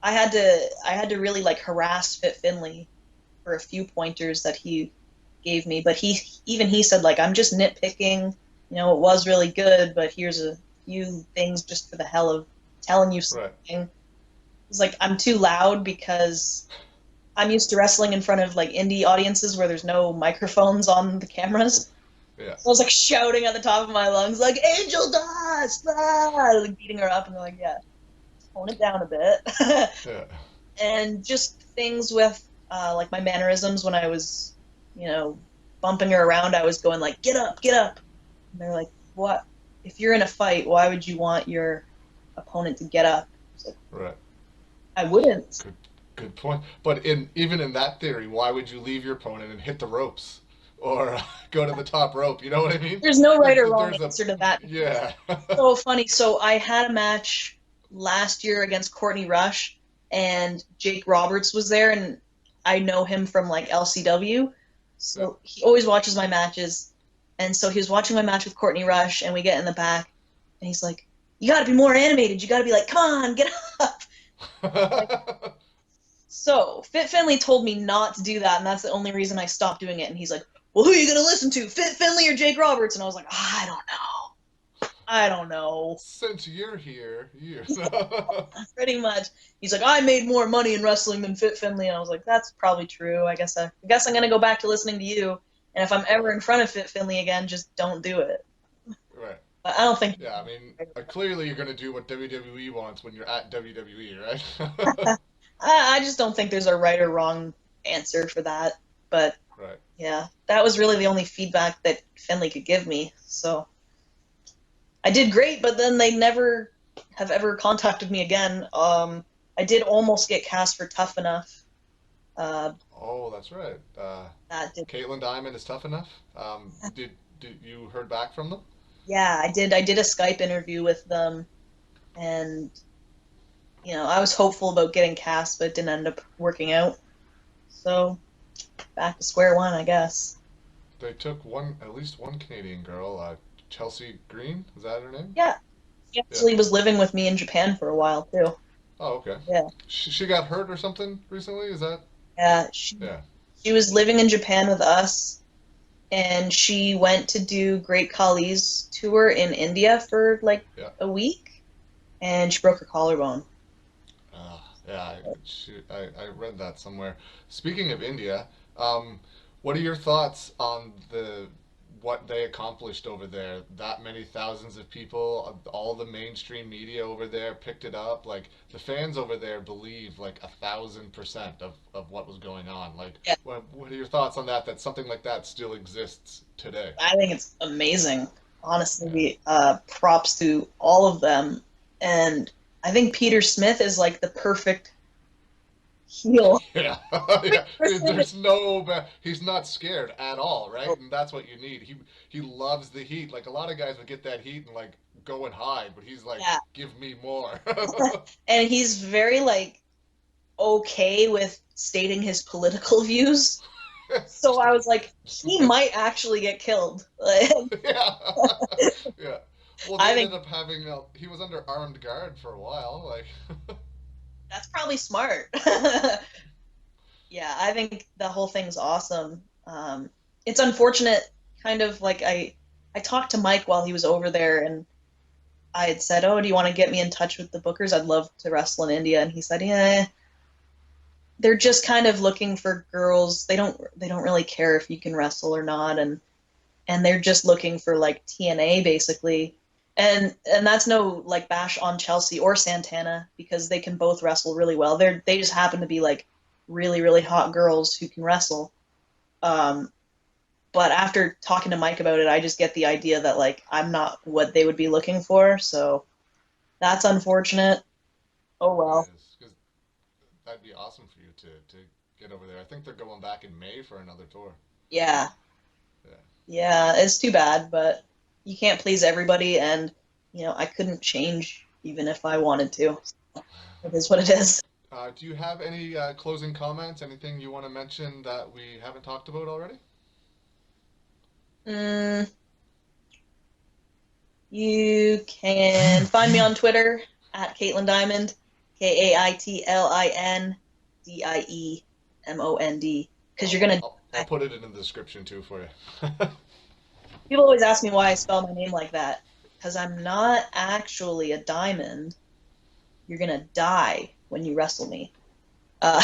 I had to really like harass Fit Finley for a few pointers that he gave me, but he said like, "I'm just nitpicking. It was really good, but here's a few things just for the hell of telling you Right. something." It's like I'm too loud because I'm used to wrestling in front of like indie audiences where there's no microphones on the cameras. Yeah. So I was like shouting at the top of my lungs, like "Angel Dust!" Like beating her up, and they're like, "Yeah, tone it down a bit." Yeah. And just things with like my mannerisms when I was, you know, bumping her around, I was going like, "Get up, get up!" And they're like, "What? If you're in a fight, why would you want your opponent to get up?" I was like, Right. I wouldn't. Good point. But even in that theory, why would you leave your opponent and hit the ropes or go to the top rope? You know what I mean? There's no right or wrong There's a answer to that. yeah. So funny. So I had a match last year against Courtney Rush, and Jake Roberts was there, and I know him from like LCW, Yeah. so he always watches my matches. And so he was watching my match with Courtney Rush, and we get in the back, and he's like, "You got to be more animated. You got to be like, come on, get up." So Fit Finley told me not to do that, and that's the only reason I stopped doing it. And he's like, "Well, who are you gonna listen to, Fit Finley or Jake Roberts?" And I was like, "I don't know." I don't know. Since you're here, you. Pretty much. He's like, I made more money in wrestling than Fit Finley. And I was like, that's probably true. I guess I'm gonna go back to listening to you. And if I'm ever in front of Fit Finley again, just don't do it. Right. But I don't think. Yeah, I mean, clearly you're gonna do what WWE wants when you're at WWE, right? I just don't think there's a right or wrong answer for that. But Right. yeah, that was really the only feedback that Finley could give me. So I did great, but then they never have ever contacted me again. I did almost get cast for Tough Enough. Oh, that's right. That did. Kaitlin Diemond is tough enough. Did you heard back from them? Yeah, I did. I did a Skype interview with them, and I was hopeful about getting cast, but it didn't end up working out. So back to square one, I guess. They took at least one Canadian girl, Chelsea Green. Is that her name? Yeah, she Yeah. actually was living with me in Japan for a while too. Oh, okay. Yeah, She got hurt or something recently. Is that? yeah. She Yeah. she was living in Japan with us, and she went to do Great Khali's tour in India for like Yeah. a week, and she broke her collarbone. Yeah. I read that somewhere. Speaking of India, um, what are your thoughts on what they accomplished over there? That many thousands of people, all the mainstream media over there picked it up. Like the fans over there believe like 1,000% of what was going on. Like, Yeah, what are your thoughts on that? That something like that still exists today? I think it's amazing. Yeah. Honestly, props to all of them, and I think Peter Smith is like the perfect heel. Yeah, yeah. He's not scared at all, right? And that's what you need. He loves the heat. Like a lot of guys would get that heat and like go and hide, but he's like, Yeah, give me more. and he's very like okay with stating his political views. So I was like, he might actually get killed. Yeah, yeah. Well, they I ended think up having he was under armed guard for a while. Like, that's probably smart. Yeah, I think the whole thing's awesome. It's unfortunate, kind of like I talked to Mike while he was over there, and I had said, "Oh, do you want to get me in touch with the bookers? I'd love to wrestle in India." And he said, "Yeah, they're just kind of looking for girls. They don't really care if you can wrestle or not, and they're just looking for like TNA basically." And that's no like bash on Chelsea or Santana because they can both wrestle really well. They just happen to be like really really hot girls who can wrestle. Um, but after talking to Mike about it, I just get the idea that like I'm not what they would be looking for. So that's unfortunate. Oh that well. is because that'd be awesome for you to get over there. I think they're going back in May for another tour. Yeah. Yeah. Yeah, it's too bad, but you can't please everybody, and I couldn't change even if I wanted to. It is what it is. Do you have any closing comments? Anything you want to mention that we haven't talked about already? Mm, you can find me on Twitter at Kaitlin Diemond, KAITLINDIEMOND. Because you're gonna. I'll put it in the description too for you. People always ask me why I spell my name like that. Because I'm not actually a diamond. You're gonna die when you wrestle me. Uh,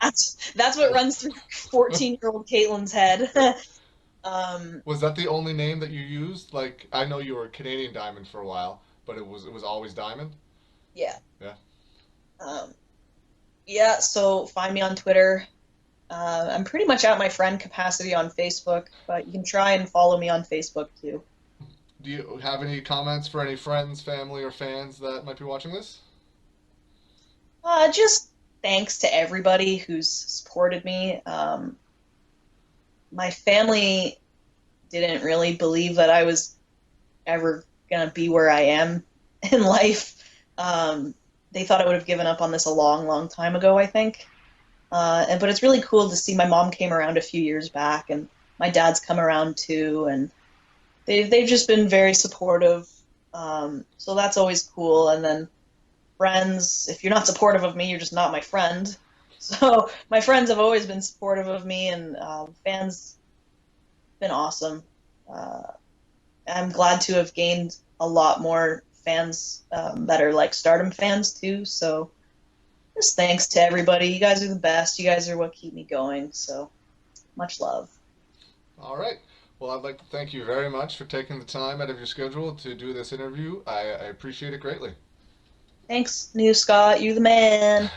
that's what runs through 14-year-old Caitlin's head. Was that the only name that you used? Like, I know you were Canadian Diamond for a while, but it was always Diamond. Yeah. Yeah. Um, yeah. So find me on Twitter. I'm pretty much at my friend capacity on Facebook, but you can try and follow me on Facebook too. Do you have any comments for any friends, family, or fans that might be watching this? Just thanks to everybody who's supported me. My family didn't really believe that I was ever gonna be where I am in life. They thought I would have given up on this a long, long time ago, I think. But it's really cool to see my mom came around a few years back, and my dad's come around too, and they've just been very supportive. So that's always cool. And then friends, if you're not supportive of me, you're just not my friend. So my friends have always been supportive of me, and fans been awesome. Uh, I'm glad to have gained a lot more fans that are like Stardom fans too. So just thanks to everybody. You guys are the best. You guys are what keep me going. So much love. All right. Well, I'd like to thank you very much for taking the time out of your schedule to do this interview. I appreciate it greatly. Thanks, New Scott. You're the man.